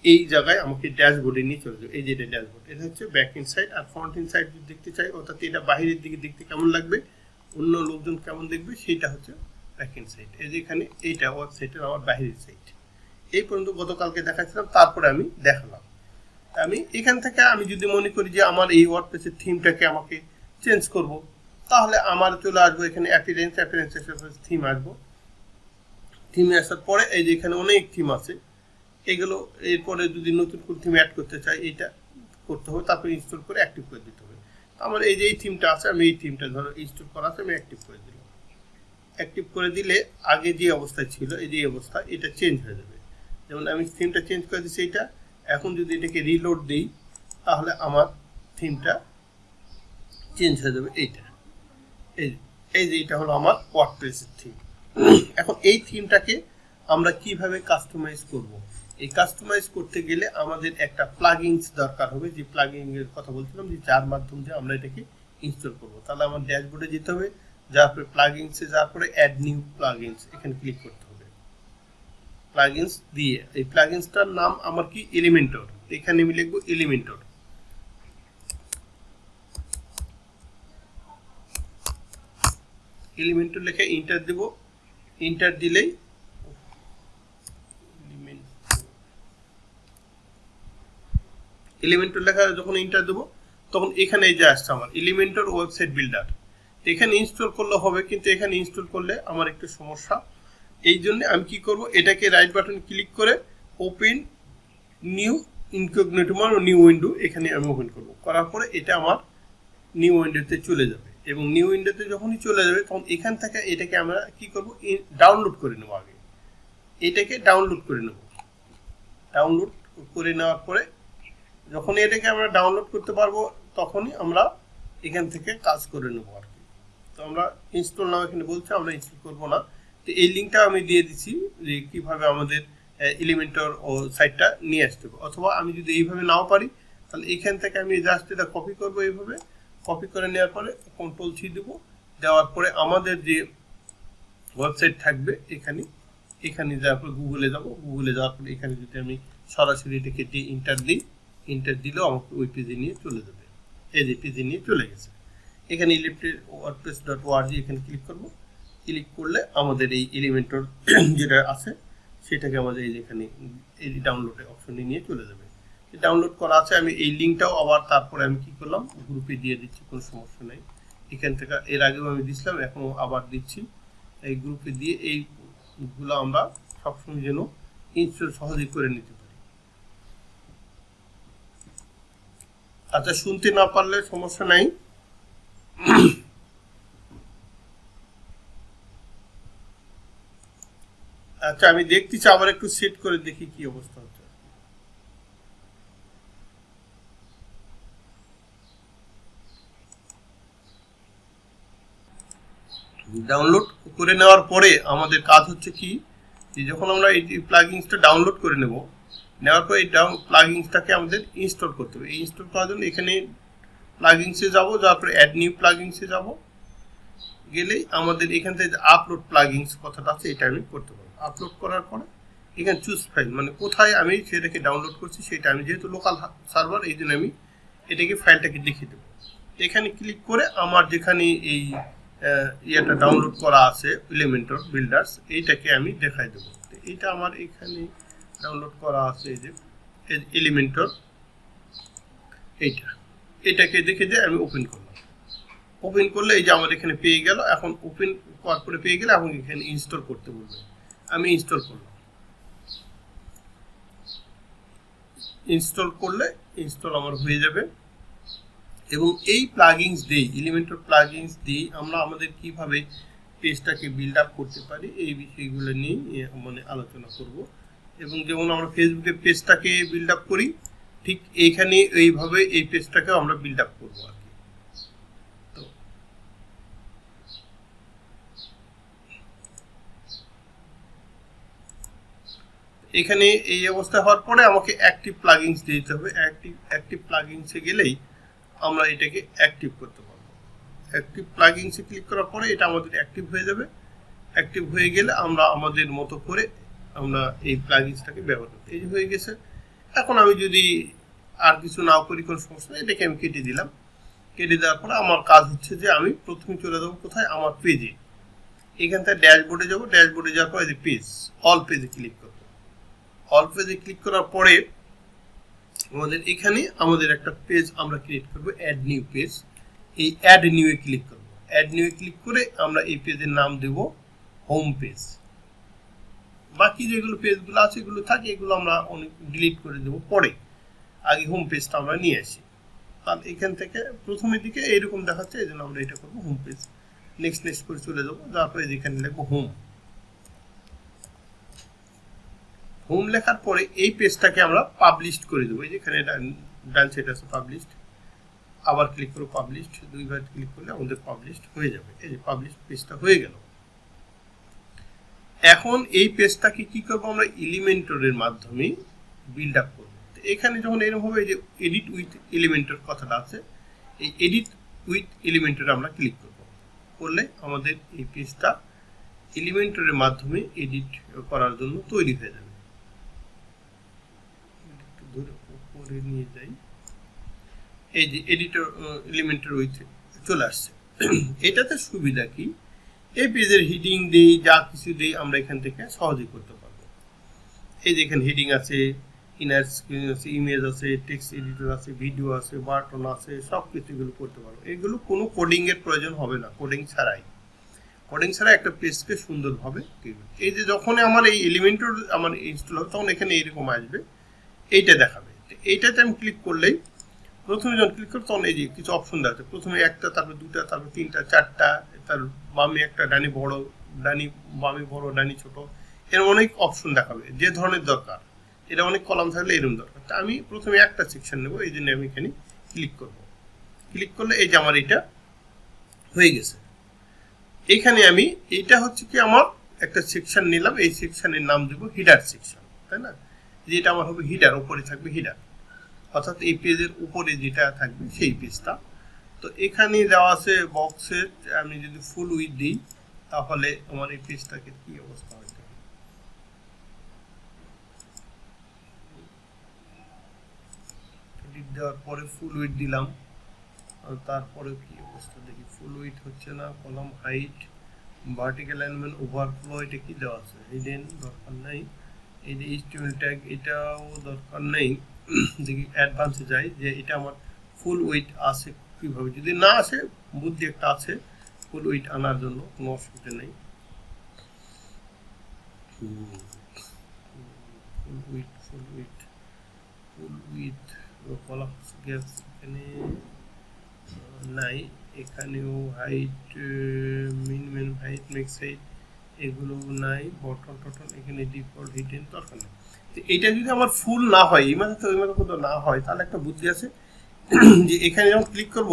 এই জায়গায় আমাকে ড্যাশবোর্ডে নিয়ে চলে যাবে। এই যে এটা ড্যাশবোর্ড, এটা হচ্ছে ব্যাক ইন সাইড। আর ফ্রন্ট ইন সাইড যদি দেখতে চাই, অর্থাৎ এটা বাইরের দিকে দেখতে কেমন লাগবে, অন্য লোকজন কেমন দেখবে, সেইটা হচ্ছে ব্যাক ইন সাইড। এই যে এখানে এইটা ওয়েবসাইটের আমার বাইরের সাইড, এই পর্যন্ত গতকালকে দেখাচ্ছিলাম, তারপরে আমি দেখালাম। আমি এখান থেকে আমি যদি মনে করি যে আমার এই ওয়ার্ডপ্রেসের থিমটাকে আমাকে চেঞ্জ করব, তাহলে আমার চলে আসবো এখানে অ্যাপিয়ারেন্সের থিম আসবো। থিমে আসার পরে এই যে এখানে অনেক থিম আছে, এগুলো এরপরে যদি নতুন কোন থিম অ্যাড করতে চাই এটা করতে হবে, তারপরে ইনস্টল করে অ্যাক্টিভ করে দিতে হবে। আমার এই যে এই থিমটা আছে, আমি এই থিমটা ধরো ইনস্টল করা আছে, আমি অ্যাক্টিভ করে দিলাম। অ্যাক্টিভ করে দিলে আগে যে অবস্থায় ছিল এই যে অবস্থা, এটা চেঞ্জ হয়ে যাবে। যেমন আমি থিমটা চেঞ্জ করে দিচ্ছি এইটা, এখন যদি এটাকে রিলোড দিই তাহলে আমার থিমটা চেঞ্জ হয়ে যাবে। এইটা এই যে এটা হলো আমার ওয়ার্ডপ্রেসের থিম। এখন এই থিমটাকে আমরা কিভাবে কাস্টমাইজ করব? এই কাস্টমাইজ করতে গেলে আমাদের একটা প্লাগইনস দরকার হবে, যে প্লাগইন এর কথা বলছিলাম, যে যার মাধ্যমে আমরা এটাকে ইনস্টল করব। তাহলে আমার ড্যাশবোর্ডে যেতে হবে, যাওয়ার পরে প্লাগইনসে যাওয়ার পরে অ্যাড নিউ প্লাগইনস এখানে ক্লিক করতে হবে। প্লাগইনস দিয়ে এই প্লাগইনসটার নাম আমার কি, এলিমেন্টর। এখানে আমি লিখবো এলিমেন্টর। এলিমেন্টর লিখে এন্টার দেব। এন্টার দিলেই এলিমেন্টর লেখা যখন এন্টার দেবো তখন এখানে এই যে আসছে আমার এলিমেন্টর ওয়েবসাইট বিল্ডার। এখানে ইনস্টল করলে হবে, কিন্তু এখানে ইনস্টল করলে আমার একটু সমস্যা। এই জন্য আমি কি করব, এটাকে রাইট বাটন ক্লিক করে ওপেন নিউ ইনকগনিটো মানে নিউ উইন্ডো এখানে আমি ওপেন করব। করার পরে এটা আমার নিউ উইন্ডোতে চলে যাবে, এবং নিউ উইন্ডোতে যখনই চলে যাবে তখন এখান থেকে এটাকে আমরা কি করব, ডাউনলোড করে নেব। আগে এটাকে ডাউনলোড করে নেব। ডাউনলোড করে নেওয়ার পরে যখন এটাকে আমরা ডাউনলোড করতে পারবো তখনই আমরা এখান থেকে কাজ করে নেব আর কি। তো আমরা ইনস্টল নাও এখানে বলছি, আমরা ইনস্টল করবো না। তো এই লিঙ্কটা আমি দিয়ে দিচ্ছি যে কীভাবে আমাদের এলিমেন্টর ও সাইটটা নিয়ে আসতে হবে। অথবা আমি যদি এইভাবে নাও পারি তাহলে এখান থেকে আমি জাস্ট এটা কপি করবো। এইভাবে কপি করে নেওয়ার পরে কন্ট্রোল সি দেবো। দেওয়ার পরে আমাদের যে ওয়েবসাইট থাকবে এখানে যাওয়ার পরে গুগলে যাব। গুগলে যাওয়ার পরে এখানে যদি আমি সরাসরি এটাকে দিয়ে ইন্টার দিলেও আমাকে ওই পেজে নিয়ে চলে যাবে। এই যে পেজে নিয়ে চলে গেছে। এখানে wordpress.org এখানে ক্লিক করব। ক্লিক করলে আমাদের এই এলিমেন্টর যেটা আছে সেটাকে আমাদের এই যেখানে এই ডাউনলোডের অপশনে নিয়ে চলে যাবে। ডাউনলোড করা আছে, আমি এই লিঙ্কটাও আবার তারপরে আমি কি করলাম, গ্রুপে দিয়ে দিচ্ছি, কোনো সমস্যা নেই। এখান থেকে এর আগেও আমি দিচ্ছিলাম, এখনও আবার দিচ্ছি। এই গ্রুপে দিয়ে এইগুলো আমরা সবসময় যেন ইনস্টল সহজেই করে নিতে পারি। আচ্ছা, শুনতে না পারলে সমস্যা নাই। আচ্ছা, আমি দেখতেছি, আবার একটু সেট করে দেখি কি অবস্থা হচ্ছে। ডাউনলোড করে নেওয়ার পরে আমাদের কাজ হচ্ছে কি, যে যখন আমরা এই প্লাগইনসটা ডাউনলোড করে নেওয়ার পর এই প্লাগইনসটাকে আমাদের ইনস্টল করতে হবে। এই ইনস্টল করার জন্য এখানে প্লাগইনসে যাব, তারপরে অ্যাড নিউ প্লাগইনসে যাব। গেলেই আমাদের এখান থেকে আপলোড প্লাগইনস কথাটা আছে, এটা আমি করতে পারবো। আপলোড করার পরে এখানে চুজ ফাইল, মানে কোথায় আমি সেটাকে ডাউনলোড করছি সেটা আমি, যেহেতু লোকাল সার্ভার এই জন্য আমি এটাকে ফাইলটাকে দেখিয়ে দেবো। এখানে ক্লিক করে আমার যেখানে এই ইয়েটা ডাউনলোড করা আছে এলিমেন্টর বিল্ডার্স, এইটাকে আমি দেখাই দেবো। এইটা আমার এখানে ডাউনলোড করা আছে, এই যে এলিমেন্টর, এটাকে দেখে দিয়ে আমি ওপেন করলাম। ওপেন করলে এই যে আমার এখানে পেয়ে গেল। এখন ওপেন করার পরে পেয়ে গেলে এখন এখানে ইনস্টল করতে বলবে, আমি ইনস্টল করলাম। ইনস্টল করলে ইনস্টল আমার হয়ে যাবে। এবং এই প্লাগইনস দিয়ে, এলিমেন্টর প্লাগইনস দিয়ে আমরা আমাদের কিভাবে পেজটাকে বিল্ড আপ করতে পারি এই বিষয়গুলো নিয়ে মানে আলোচনা করব। এবং যেমন আমরা ফেসবুকে পেজটাকে বিল্ড আপ করি, ঠিক এইখানে এইভাবে এই পেজটাকেও আমরা বিল্ড আপ করবো আর কি। তো এখানে এই অবস্থা হওয়ার পরে আমাকে অ্যাক্টিভ প্লাগইনস দিতে হবে। অ্যাক্টিভ প্লাগইনসে গেলেই আমরা এটাকে অ্যাক্টিভ করতে পারবো। অ্যাক্টিভ প্লাগইনসে ক্লিক করার পরে এটা আমাদের অ্যাক্টিভ হয়ে যাবে। অ্যাক্টিভ হয়ে গেলে আমরা আমাদের মতো করে আমরা এই প্লাগইনসটাকে ব্যবহার করতে, এই যে হয়ে গেছে। এখন আমি যদি আর কিছু নাও করি কোনো সমস্যা নেই, এটাকে আমি কেটে দিলাম। কেটে দেওয়ার পরে আমার কাজ হচ্ছে যে আমি প্রথমে চলে যাবো কোথায়, আমার পেজে। এখান থেকে ড্যাশবোর্ডে যাবো। ড্যাশবোর্ডে যাওয়ার পরে পেজ, অল পেজে ক্লিক করবো। অল পেজে ক্লিক করার পরে আমাদের এখানে আমাদের একটা পেজ আমরা ক্রিয়েট করব, অ্যাড নিউ পেজ। এই অ্যাড নিউ এ ক্লিক করব। অ্যাড নিউ এ ক্লিক করে আমরা এই পেজের নাম দেব হোম পেজ। বাকি যেগুলো পেজগুলো আছে এগুলো থাকে, এগুলো আমরা অনেক ডিলিট করে দেবো পরে, আগে হোম পেজটা আমরা নিয়ে আসি। আর এখান থেকে প্রথমের দিকে এইরকম দেখাচ্ছে, এই জন্য আমরা এটা করবো হোম পেজ। নেক্সট নেক্সট করে চলে যাবো, তারপরে এখানে লিখবো হোম। হোম লেখার পরে এই পেজটাকে আমরা পাবলিশ করে দেবো। এই যেখানে ডান সাইড আছে পাবলিশড, আবার ক্লিক করবো পাবলিশড, দুইবার ক্লিক করলে আমাদের পাবলিশড হয়ে যাবে। এই যে পাবলিশ পেজটা হয়ে গেল। এখন এই পেজটাকে কি করবো, আমরা এলিমেন্টরের মাধ্যমে বিল্ড আপ করবো। এখানে যখন এরকম হবে, যে এডিট উইথ এলিমেন্টর কথাটা আছে, এই এডিট উইথ এলিমেন্টর আমরা ক্লিক করব। করলে আমাদের এই পেজটা এলিমেন্টরের মাধ্যমে এডিট করার জন্য তৈরি হয়ে যাবে। একটু ধরে উপরে নিয়ে যাই, এই যে এডিটর এলিমেন্টর উইথ চলে আসছে। এটাতে সুবিধা কি, এই পেজের হিডিং দেই, যা কিছু দেই আমরা এখান থেকে সহজেই করতে পারবো। এই যে এখানে হিডিং আছে, ইনার স্ক্রিন আছে, ইমেজ আছে, টেক্সট এডিটর আছে, ভিডিও আছে, বাটন আছে, সব কিছু এগুলো করতে পারবো। এগুলো কোনো কোডিং এর প্রয়োজন হবে না, কোডিং ছাড়াই একটা পেজকে সুন্দরভাবে। এই যে যখন আমার এই এলিমেন্টর আমার ইনস্টল হবে, তখন এখানে এইরকম আসবে, এইটা দেখাবে। এইটাতে আমি ক্লিক করলেই, প্রথমে যখন ক্লিক করবো তখন এই যে কিছু অপশন দেখাচ্ছে, প্রথমে একটা, তারপর দুটা, তারপর তিনটা, চারটা, তার বামে একটা, ডানি বড়, বামে বড়, ডানি ছোট, এর অনেক অপশন দেখাবে যে ধরনের দরকার। এটা অনেক কলাম থাকলে এরকম দরকার। তা আমি প্রথমে একটা সেকশন নেব, এই জন্য আমি এখানে ক্লিক করব। ক্লিক করলে এই যে আমার এটা হয়ে গেছে। এখানে আমি এইটা হচ্ছে কি, আমার একটা সেকশন নিলাম, এই সেকশনের নাম দেব হিডার সেকশন, তাই না? যেটা আমার হবে হিডার, উপরে থাকবে হিডার, অর্থাৎ এই পেজের উপরে যেটা থাকবে সেই পেজটা। তো এখানে দেওয়া আছে বক্সের, আমি যদি ফুল উইথ দিই তাহলে আমার এই পেজটাকে কি অবস্থা হয়, দেওয়ার পরে ফুল উইথ দিলাম, তারপরে কি অবস্থা দেখি, ফুল উইথ হচ্ছে না। Column height, vertical alignment, overflow, এটা কি দেওয়া আছে, হিডেন দরকার নাই। এই যে এইচটিএমএল ট্যাগ, এটাও দরকার নেই। দেখি অ্যাডভান্সে যাই, যে এটা আমার ফুল উইথ আছে কিভাবে, যদি না আসে বুদ্ধি একটা আছে ফুল উইথ আনার জন্য, কোনো অসুবিধা নেই। ফুল উইথ কলাম গ্যাস এখানে নাই, এখানেও height, minimum height, max height, এগুলো নাই। বটন টটন এখানে ডিফল্ট হিডেন দরকার নেই। এইটা যদি আমার ফুল না হয়, এই মানে তো ওই মানে কোথাও না হয়, তাহলে একটা বুদ্ধি আছে, যে এখানে যখন ক্লিক করব,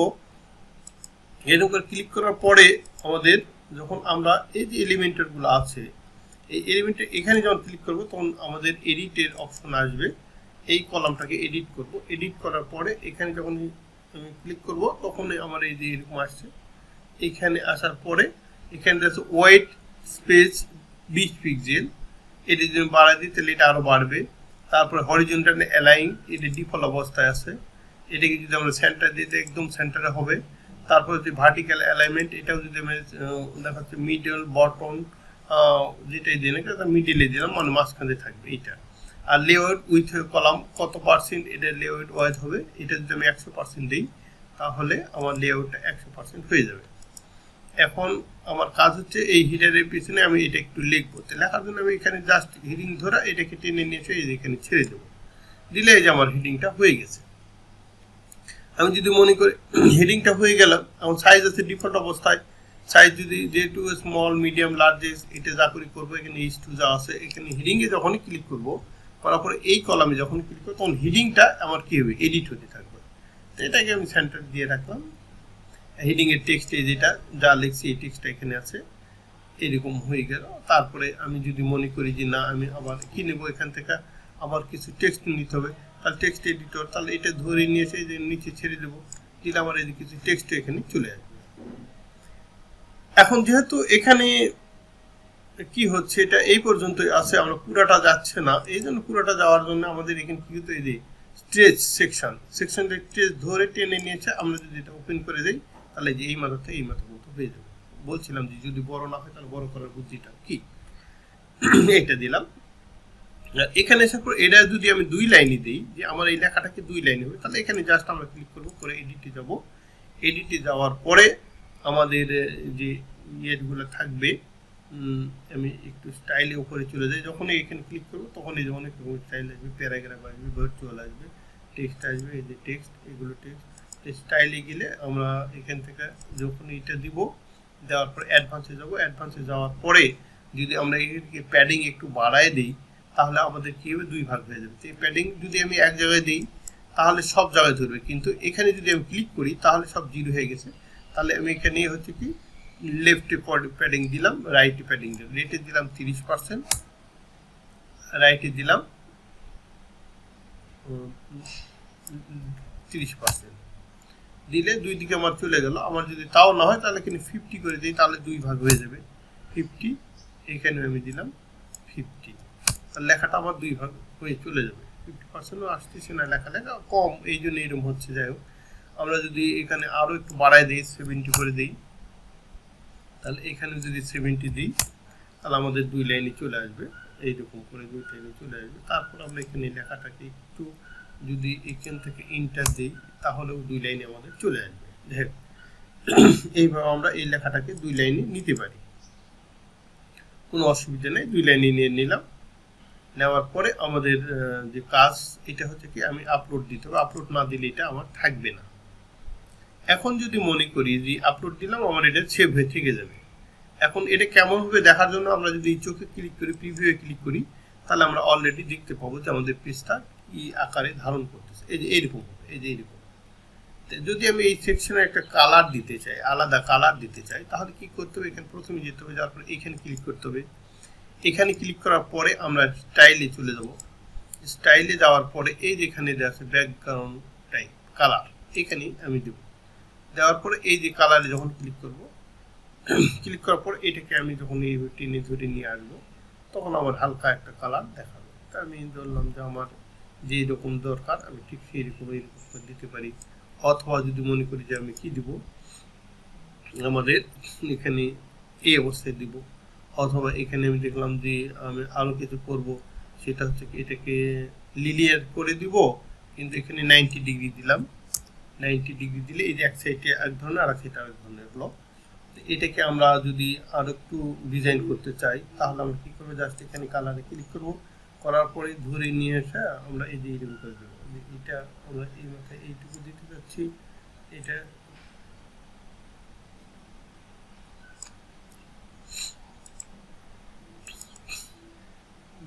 এরকম করে ক্লিক করার পরে আমাদের যখন আমরা এই যে এলিমেন্টরগুলো আছে, এই এলিমেন্টের এখানে যখন ক্লিক করব, তখন আমাদের এডিটের অপশন আসবে। এই কলামটাকে এডিট করব। এডিট করার পরে এখানে যখন আমি ক্লিক করব, তখন আমার এই যে এরকম আসছে। এখানে আসার পরে এখানে আছে ওয়েট স্পেস 20 পিক্সেল, এটা যদি বাড়াই দিই তাহলে এটা আরও বাড়বে। তারপরে হরিজন্টাল অ্যালাইন, এটা ডিফল্ট অবস্থায় আছে, এটাকে যদি আমরা সেন্টার দিতে একদম সেন্টারে হবে। তারপর হচ্ছে ভার্টিক্যাল অ্যালাইনমেন্ট, এটাও যদি আমি দেখাচ্ছে মিডল বটম, যেটাই দিই না মিডিলে দিলাম, মানে মাঝখানে থাকবে এইটা। আর লেআউট উইথ কলাম কত পার্সেন্ট, এটা লেআউট ওয়াইজ হবে। এটা যদি আমি 100% দিই তাহলে আমার লেআউটটা 100% হয়ে যাবে। এখন আমার কাজ হচ্ছে এই হিডারের পিছনে আমি এটা একটু লিখবো। লেখার জন্য আমি এখানে জাস্ট হিডিং ধরা এটাকে টেনে নিয়ে এসে এখানে ছেড়ে দেবো, দিলে এই যে আমার হিডিংটা হয়ে গেছে। আমি যদি মনে করি হেডিংটা হয়ে গেল, আমার সাইজ আছে ডিফল্ট অবস্থায়, সাইজ যদি যেহেতু স্মল মিডিয়াম লার্জেস্ট এটা যা করে করবো, এখানে H2 যা আছে, এখানে হিডিংয়ে যখনই ক্লিক করবো, করার পরে এই কলামে যখন ক্লিক করবো, তখন হিডিংটা আমার কি হবে, এডিট হতে থাকবে। তো এটাকে আমি সেন্টার দিয়ে রাখলাম। হিডিংয়ের টেক্সটে যেটা যা লিখছি এই টেক্সটটা এখানে আছে, এরকম হয়ে গেল। তারপরে আমি যদি মনে করি যে না, আমি আবার কি নেবো, এখান থেকে আবার কিছু টেক্সট নিতে হবে, তাহলে টেক্সট এডিটর, তাহলে এটা ধরে নিয়ে এসে যে নিচে ছেড়ে দেবো, দিলে আমার এই কিছু টেক্সট এখানে চলে আসবে। এখন যেহেতু এখানে কি হচ্ছে, এটা এই পর্যন্তই আছে, আমরা পুরাটা যাচ্ছে না, এই জন্য পুরাটা যাওয়ার জন্য আমাদের এখানে কি হতো, এই যে স্ট্রেচ সেকশনটা স্ট্রেচ ধরে টেনে নিয়েছে। আমরা যদি এটা ওপেন করে দিই তাহলে যে এই মাথাটা এই মাথা মতো হয়ে যাবে। বলছিলাম যে যদি বড় না হয় তাহলে বড় করার বুদ্ধিটা কি, এটা দিলাম। এখানে এসে পর এটা যদি আমি 2 লাইনে দিই যে আমার এই লেখাটাকে 2 লাইনে হবে, তাহলে এখানে জাস্ট আমরা ক্লিক করব, করে এডিটে যাব। এডিটে যাওয়ার পরে আমাদের যে ইয়েগুলো থাকবে, আমি একটু স্টাইলে উপরে চলে যাই। যখনই এখানে ক্লিক করব তখনই অনেক রকম স্টাইল আসবে, প্যারাগ্রাফ আসবে, ভার্চুয়াল আসবে, টেক্সট আসবে। এই যে টেক্সট, এগুলো টেক্সট স্টাইলে গেলে আমরা এখান থেকে যখন এটা দিব, দেওয়ার পর অ্যাডভান্সে যাব। অ্যাডভান্সে যাওয়ার পরে যদি আমরা এখানে প্যাডিং একটু বাড়ায় দিই, তাহলে আমাদের কি হবে, 2 ভাগ হয়ে যাবে। তো এই প্যাডিং যদি আমি এক জায়গায় দিই তাহলে সব জায়গায় ধরবে, কিন্তু এখানে যদি আমি ক্লিক করি তাহলে সব 0 হয়ে গেছে। তাহলে আমি এখানে হচ্ছে কি লেফটে প্যাডিং দিলাম, রাইটে প্যাডিং দিলাম। লেফটে দিলাম 30%, রাইটে দিলাম 30%। দিলে 2 দিকে আমার চলে গেল। আমার যদি তাও না হয় তাহলে এখানে 50 করে দিই, তাহলে 2 ভাগ হয়ে যাবে 50। এখানে আমি দিলাম 50, তাহলে লেখাটা আমার 2 ভাগ হয়ে চলে যাবে। 50%ও আসতেছে না, লেখা কম, এই জন্য এরকম হচ্ছে। যাই হোক, আমরা যদি এখানে আরও একটু বাড়ায় দিই, 70 করে দিই, তাহলে এখানে যদি 70 দিই তাহলে আমাদের 2 লাইনে চলে আসবে। এইরকম করে 2 লাইনে চলে আসবে। তারপর আমরা এখানে লেখাটাকে একটু যদি এখান থেকে ইন্টার দিই তাহলেও 2 লাইনে আমাদের চলে আসবে। দেখ, এইভাবে আমরা এই লেখাটাকে 2 লাইনে নিতে পারি, কোনো অসুবিধা নেই। 2 লাইনে নিয়ে নিলাম। নেওয়ার পরে আমাদের যে কাজ, এটা হচ্ছে কি আমি আপলোড দিতে হবে। আপলোড না দিলে এটা আমার থাকবে না। এখন যদি মনে করি যে আপলোড দিলাম, আমার এটা সেভ হয়ে থেকে যাবে। এখন এটা কেমন হবে দেখার জন্য আমরা যদি চোখে ক্লিক করি, প্রিভিউয়ে ক্লিক করি, তাহলে আমরা অলরেডি দেখতে পাবো যে আমাদের পেজটা কি আকারে ধারণ করতেছে। এই যে এইরকম হবে, এই যে এইরকম। যদি আমি এই সেকশনে একটা কালার দিতে চাই, আলাদা কালার দিতে চাই, তাহলে কি করতে হবে, এখানে প্রথমে যেতে হবে, যাওয়ার পরে এখানে ক্লিক করতে হবে। এখানে ক্লিক করার পরে আমরা স্টাইলে চলে যাব। স্টাইলে যাওয়ার পরে এই যেখানে দেওয়া আছে ব্যাকগ্রাউন্ড টাইপ কালার, এখানে আমি দেব। দেওয়ার পরে এই যে কালারে যখন ক্লিক করব, ক্লিক করার পর এটাকে আমি যখন এই টেনে ধরে নিয়ে আসবো, তখন আমার হালকা একটা কালার দেখাবে। তা আমি ধরলাম যে আমার যেই রকম দরকার আমি ঠিক সেই রকম এইরকম করে দিতে পারি। অথবা যদি মনে করি যে আমি কি দিব, আমাদের এখানে এই অবস্থায় দিব। অথবা এখানে আমি দেখলাম যে আমি আরও কিছু করব, সেটা হচ্ছে কি এটাকে লিনিয়ার করে দিব, কিন্তু এখানে 90 ডিগ্রি দিলাম। 90 ডিগ্রি দিলে এই যে এক সাইডে এক ধরনের আর এক সাইডে আরেক ধরনের ব্লক। এটাকে আমরা যদি আর একটু ডিজাইন করতে চাই, তাহলে আমরা কি করবো, জাস্ট এখানে কালারে ক্লিক করব, করার পরে ধরে নিয়ে এসে আমরা এই যে এইরকম করে দেবো। এটা আমরা এই মাথায় এইটুকু দিতে যাচ্ছি, এটা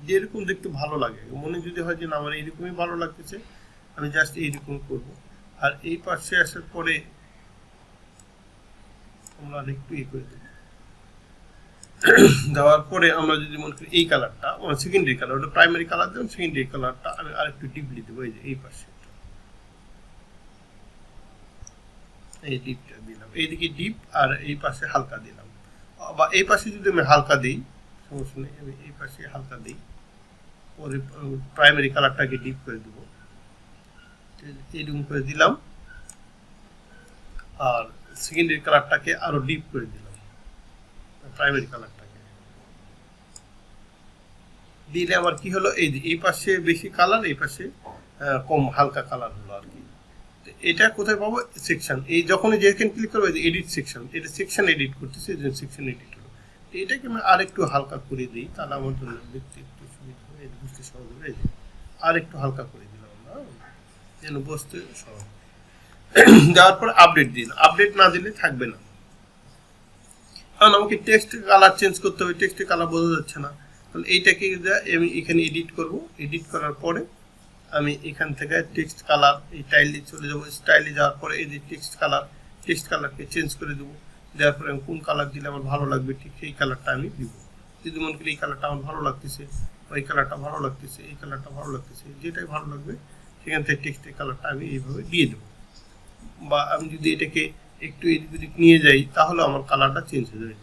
যেরকম দেখতে ভালো লাগে, মনে যদি হয় যে না আমার এইরকমই ভালো লাগতেছে, আমি জাস্ট এইরকম করব। আর এই পাশে আসার পরে আমরা একটু ই করে দেব। দেওয়ার পরে আমরা যদি মনে করি এই কালারটা সেকেন্ডারি কালার, ওটা প্রাইমারি কালার দেব, সেকেন্ডারি কালারটা আমি আরেকটু ডিপলি দেবো। এই যে এই পাশে এই ডিপটা দিলাম, এইদিকে ডিপ আর এই পাশে হালকা দিলাম। বা এই পাশে যদি আমি হালকা দিই, সমস্যা নেই, আমি এই পাশে হালকা দিই, পরে প্রাইমারি কালারটাকে ডিপ করে দেব। এইরকম করে দিলাম। আর সেকেন্ডারি কালারটাকে আরো ডিপ করে দিলাম, প্রাইমারি কালারটাকে দিলে আমার কি হলো, এই যে এই পাশে বেশি কালার, এই পাশে কম হালকা কালার হলো আর কি। এটা কোথায় পাবো, সেকশন। এই যখনই যেখানে ক্লিক করবো এডিট সেকশন, এটা সেকশন এডিট করতেছে, সেকশন এডিট হলো। এটাকে আমি আর একটু হালকা করে দিই, তাহলে আমার জন্য দেখতে একটু সুবিধা হবে, বুঝতে সহজ হবে। আর একটু হালকা করে দিলাম আমরা, যেন বুঝতে সহজ। দেওয়ার পর আপডেট দিন, আপডেট না দিলে থাকবে না। কারণ আমাকে টেক্সট কালার চেঞ্জ করতে হবে, টেক্সটের কালার বোঝা যাচ্ছে না। তাহলে এইটাকে আমি এখানে এডিট করব। এডিট করার পরে আমি এখান থেকে টেক্সট কালার, এই টাইলে চলে যাবো। স্টাইলে যাওয়ার পরে এই যে টেক্সট কালারকে চেঞ্জ করে দেবো। দেওয়ার পরে আমি কোন কালার দিলে আমার ভালো লাগবে, ঠিক সেই কালারটা আমি দিব। যদি মনে করি এই কালারটা আমার ভালো লাগতেছে, ওই কালারটা ভালো লাগতেছে, এই কালারটা ভালো লাগতেছে, যেটাই ভালো লাগবে সেখান থেকে টেক্সটের কালারটা আমি এইভাবে দিয়ে দেবো। বা আমি যদি এটাকে একটু এদিক নিয়ে যাই, তাহলে আমার কালারটা চেঞ্জ হয়ে যাবে,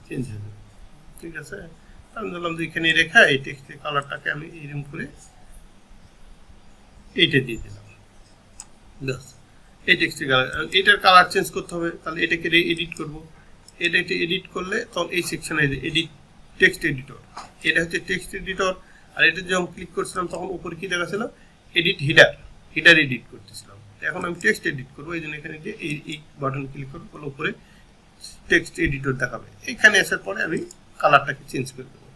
চেঞ্জ হয়ে যাবে। ঠিক আছে, আমি বললাম যে এখানে রেখা এই টেক্সটের কালারটাকে আমি এইরকম করে এইটা দিয়ে দিলাম। ব্যাস, এই টেক্সটের কালার, এটার কালার চেঞ্জ করতে হবে, তাহলে এটাকে এডিট করব। এটাকে এডিট করলে তখন এই সেকশনে এডিট টেক্সট এডিটর, এটা হচ্ছে টেক্সট এডিটর। আর এটা যখন ক্লিক করছিলাম তখন উপরে কি দেখাচ্ছিল, এডিট হিডার এডিট করতেছিলাম। এখন আমি টেক্সট এডিট করবো, এই জন্য এখানে যে এই বাটন ক্লিক করবো, উপরে টেক্সট এডিটর দেখাবে। এখানে আসার পরে আমি কালারটাকে চেঞ্জ করে দেবো।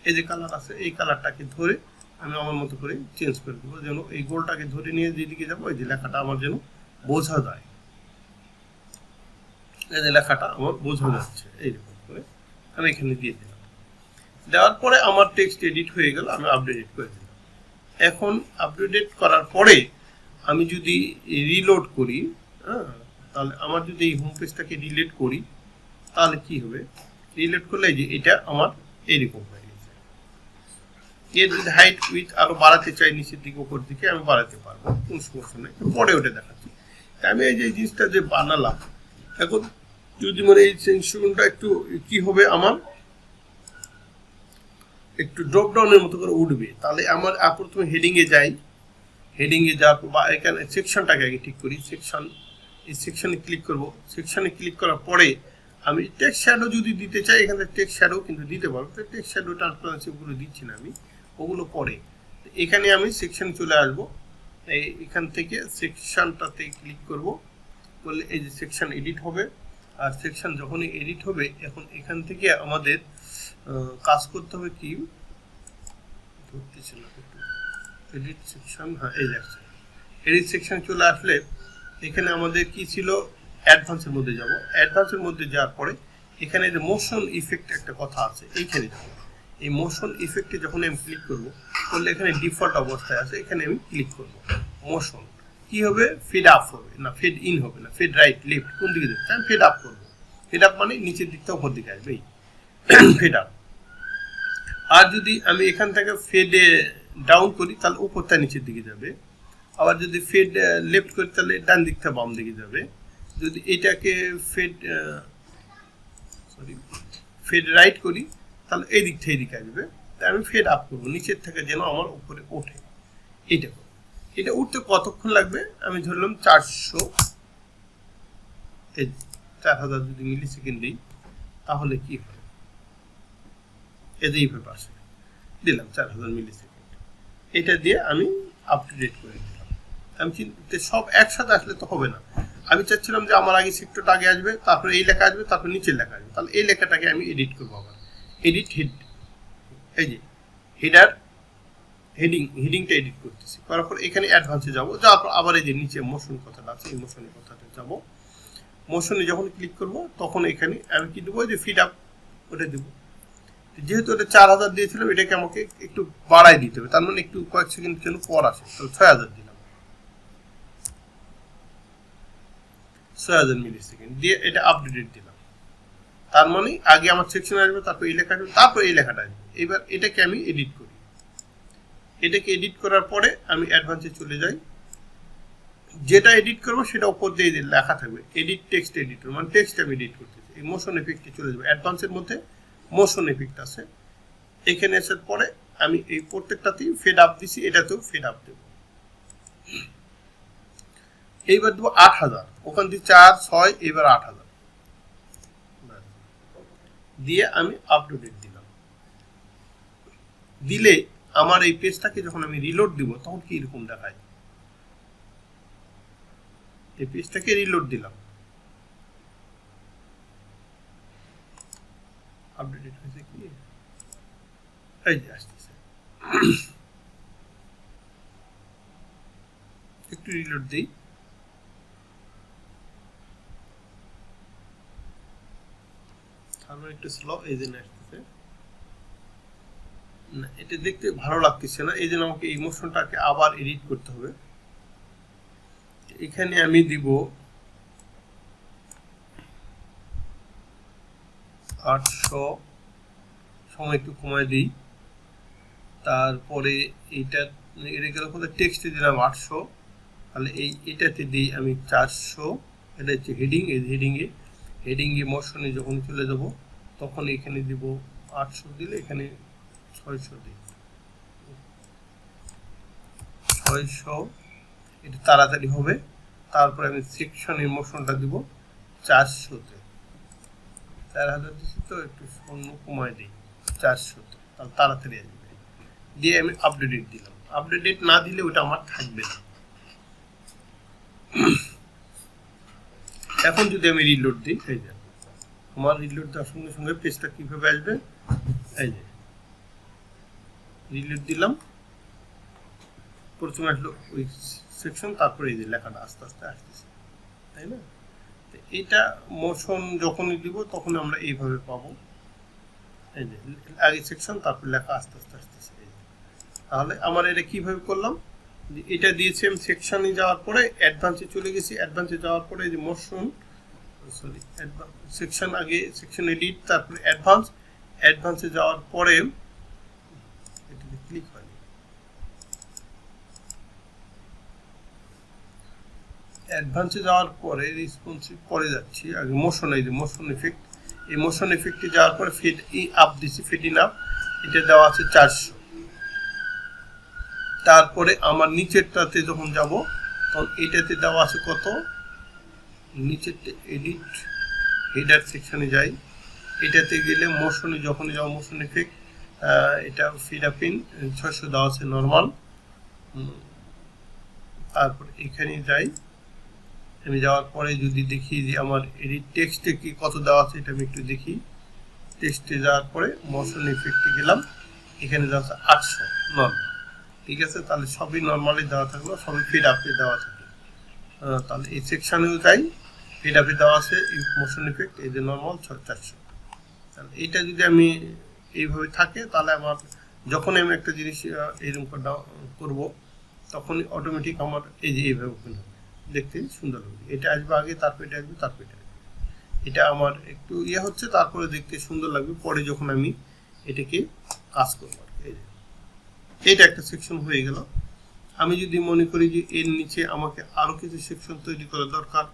এই যে কালার আছে, এই কালারটাকে ধরে আমি আমার মতো করে চেঞ্জ করে দেবো, যেন এই গোলটাকে ধরে নিয়ে যেদিকে যাবো এই যে লেখাটা আমার যেন বোঝা যায়, এই যে লেখাটা আমার বোঝা যাচ্ছে, এইরকম করে আমি এখানে দিয়ে দিলাম। দেওয়ার পরে আমার টেক্সট এডিট হয়ে গেল, আমি আপডেট করে দিলাম। এখন আপডেট করার পরে আমি যদি রিলোড করি, তাহলে আমার যদি এই হোম পেজটাকে রিলোড করি তাহলে কি হবে, রিলোড করলে যে এটা আমার এইরকম হয়ে গেছে। এর যদি হাইট উইথ আরো বাড়াতে চাই নিচের দিকে উপর দিকে আমি বাড়াতে পারবো, কোনো সমস্যা নেই, পরে ওটা দেখাচ্ছি। আমি এই যে জিনিসটা যে বানালাম, এখন যদি মানে এই সেকশনটা একটু কি হবে, আমার একটু ড্রপ ডাউনের মতো করে উঠবে, তাহলে আমার প্রথমে হেডিং এ যাই, হেডিং এ যাওয়ার বা এখানে সেকশনটাকে আগে ঠিক করি, সেকশন, এই সেকশনে ক্লিক করব। সেকশনে ক্লিক করার পরে আমি টেক্সট শ্যাডো যদি দিতে চাই, এখানে টেক্সট শ্যাডো কিন্তু দিতে পারবো। টেক্সট শ্যাডো ট্রান্সপারেন্সি ওগুলো দিচ্ছি না আমি, ওগুলো পরে। এখানে আমি সেকশনে চলে আসবো, এখান থেকে সেকশনটাতে ক্লিক করব, করলে এই যে সেকশন এডিট হবে। আর সেকশন যখনই এডিট হবে, এখন এখান থেকে আমাদের কাজ করতে হবে কি, ধরতেছিল এডিট সেকশন, হ্যাঁ এই যাচ্ছে। এডিট সেকশন চলে আসলে এখানে আমাদের কি ছিল, অ্যাডভান্সের মধ্যে যাব। অ্যাডভান্সের মধ্যে যাওয়ার পরে এখানে যে মোশন ইফেক্ট একটা কথা আছে, এইখানে এই মোশন ইফেক্টে যখন আমি ক্লিক করব, করলে এখানে ডিফল্ট অবস্থায় আছে, এখানে আমি ক্লিক করব। মোশন কি হবে, ফেড আপ হবে না ফেড ইন হবে না, ফেড রাইট লেফট কোন দিকে যাচ্ছে, আমি ফেড আপ করবো। ফেড আপ মানে নিচের দিকটা উপর দিকে আসবে, ফেড আপ। আর যদি আমি এখান থেকে ফেড ডাউন করি তাহলে উপরটা নিচের দিকে যাবে। আবার যদি ফেড লেফট করি তাহলে ডান দিকটা বাম দিকে যাবে। যদি এটাকে ফেড রাইট করি তাহলে এই দিকটা এদিকে আসবে। তাই আমি ফেড আপ করবো, নিচের থেকে যেন আমার উপরে ওঠে। এইটা করবো। এটা উঠতে কতক্ষণ লাগবে, আমি ধরলাম 4000 যদি মিলি সেকেন্ড দিই তাহলে কি হয়, এইভাবে আসে দিলাম 4000 মিলি সেকেন্ড। এটা দিয়ে আমি আপডেট করে দিলাম। আমি চিন্তা সব একসাথে আসলে তো হবে না, আমি চাচ্ছিলাম যে আমার আগে সেক্টরটা আগে আসবে, তারপরে এই লেখা আসবে, তারপর নিচের লেখা আসবে। তাহলে এই লেখাটাকে আমি এডিট করবো আবার, এডিট হেড, এই যে হেডিংটা এডিট করতেছি। করার পর এখানে অ্যাডভান্সে যাবো, যাওয়ার পর আবার এই যে নিচে মোশন কথাটা আছে, এই মোশনের কথাটা যাবো। মোশনে যখন ক্লিক করব তখন এখানে আমি কি দেবো, যে ফিড আপ ওটা দেবো। যেহেতু এটা 4000 দিয়েছিলাম, এটাকে আমাকে একটু বাড়াই দিতে হবে, তার মানে একটু কয়েক সেকেন্ডের জন্য পর আসে, তাহলে 6000 দিলাম, 6000 মিলি সেকেন্ড দিয়ে এটা আপডেট দিলাম। তার মানে আগে আমার সেকশন আসবে, তারপর এই লেখা আসবে, তারপর এই লেখাটা আসবে। এবার এটাকে আমি এডিট করি। এটাকে এডিট করার পরে আমি অ্যাডভান্সে চলে যাই। যেটা এডিট করবো সেটা উপর দিয়ে লেখা থাকবে, এডিট টেক্সট এডিটর, মানে টেক্সট আমি এডিট করতেছি। এই মোশন এফেক্টে চলে যাবে, অ্যাডভান্সের মধ্যে মোশন এফেক্ট আছে। এখানে আসার পরে আমি এই প্রত্যেকটাতেই ফেড আপ দিছি, এটাতেও ফেড আপ দেবো। এইবার দেবো 8000, ওখান থেকে 4, 6, এবার 8000 দিয়ে আমি আপডেট দিলাম। দিলে আমার এই পেজটাকে যখন আমি রিলোড দিব তখন কি এরকম দেখায়, এই পেজটাকে রিলোড দিলাম, আপডেট হয়েছে কি, এই যে আসতেছে। একটু রিলোড দিই, তারপর একটু স্লো, এই জন্য আসতেছে না, এটা দেখতে ভালো লাগতেছে না, এই জন্য আমাকে এই মোশনটাকে আবার এডিট করতে হবে। এখানে আমি দিব 800, সময় একটু কমায় দিই। তারপরে এটা গেল কোথায়, টেক্সটে দিলাম 800, তাহলে এটাতে দিই আমি 400। এটা হচ্ছে হেডিং, এই হেডিংয়ে মোশনে যখন চলে যাব তখন এখানে দিব 800, দিলে এখানে 600 দিই, 600, এটা তাড়াতাড়ি হবে। তারপরে আমি সেকশনের মোশনটা দিব 400-তে, 4000 দিচ্ছি তো একটু শূন্য কমায় দিই, 400, তাহলে তাড়াতাড়ি আসবে। দিয়ে আমি আপডেট দিলাম, আপডেট না দিলে ওটা আমার থাকবে না। এখন যদি আমি রিলোড দিই, এই যে আমার রিলোড দেওয়ার সঙ্গে সঙ্গে পেজটা কিভাবে আসবে, এই যে রিলোড দিলাম, প্রথমে আসলো ওই সেকশন, তারপরে এই যে লেখাটা আস্তে আস্তে আসতেছে, তাই না? এটা মোশন যখনই দিব তখন আমরা এইভাবে পাবো, এই যে আগে সেকশন তারপর লেখা আস্তে আস্তে আসতেছে। তাহলে আমার এটা কিভাবে করলাম, যে এটা দিয়েছি আমি সেকশনে যাওয়ার পরে অ্যাডভান্সে চলে গেছি, অ্যাডভান্সে যাওয়ার পরে এই যে মোশন, সরি সেকশন, আগে সেকশন এডিট, তারপরে অ্যাডভান্সে যাওয়ার পরে এটাতে ক্লিক হয়নি, অ্যাডভান্সে যাওয়ার পরে রেসপন্সিভ পরে যাচ্ছি, আগে মোশন, এই যে মোশন ইফেক্ট, এই মোশন ইফেক্টে যাওয়ার পরে ফিড আপ দিছি, ফিড ইন আপ, এটা দেওয়া আছে 400। তারপরে আমার নিচেরটাতে যখন যাব তখন এটাতে দেওয়া আছে কত, নিচেরটা এডিট হেডার সেকশনে যাই, এটাতে গেলে মোশনে যখনই যাবো মোশন ইফেক্ট, এটা ফিড আপ ইন 600 দেওয়া আছে নর্মাল। তারপর এখানে যাই, আমি যাওয়ার পরে যদি দেখি যে আমার এডিট টেক্সটে কি কত দেওয়া আছে, এটা আমি একটু দেখি। টেক্সটে যাওয়ার পরে মোশন ইফেক্টে গেলাম, এখানে দেওয়া আছে 800 নর্মাল, ঠিক আছে? তাহলে সবই নর্মালি দেওয়া থাকলো, সবই ফিড আপে দেওয়া থাকলো। তাহলে এই সেকশনেও যাই, ফিড আপে দেওয়া আছে মোশন ইফেক্ট, এই যে নর্মাল 400। তাহলে এইটা যদি আমি এইভাবে থাকে, তাহলে আমার যখন আমি একটা জিনিস এরকম করবো তখনই অটোমেটিক আমার এই যে এইভাবে ওপেন হবে, দেখতে সুন্দর হবে। এটা আসবে আগে, তারপর এটা আসবে, তারপর এটা আসবে। এটা আমার একটু হচ্ছে, তারপরে দেখতে সুন্দর লাগবে পরে যখন আমি এটাকে কাজ করবো। এটা একটা সেকশন হয়ে গেল। আমি যদি মনে করি যে এর নিচে আমাকে আরো কিছু সেকশন তৈরি করা দরকার,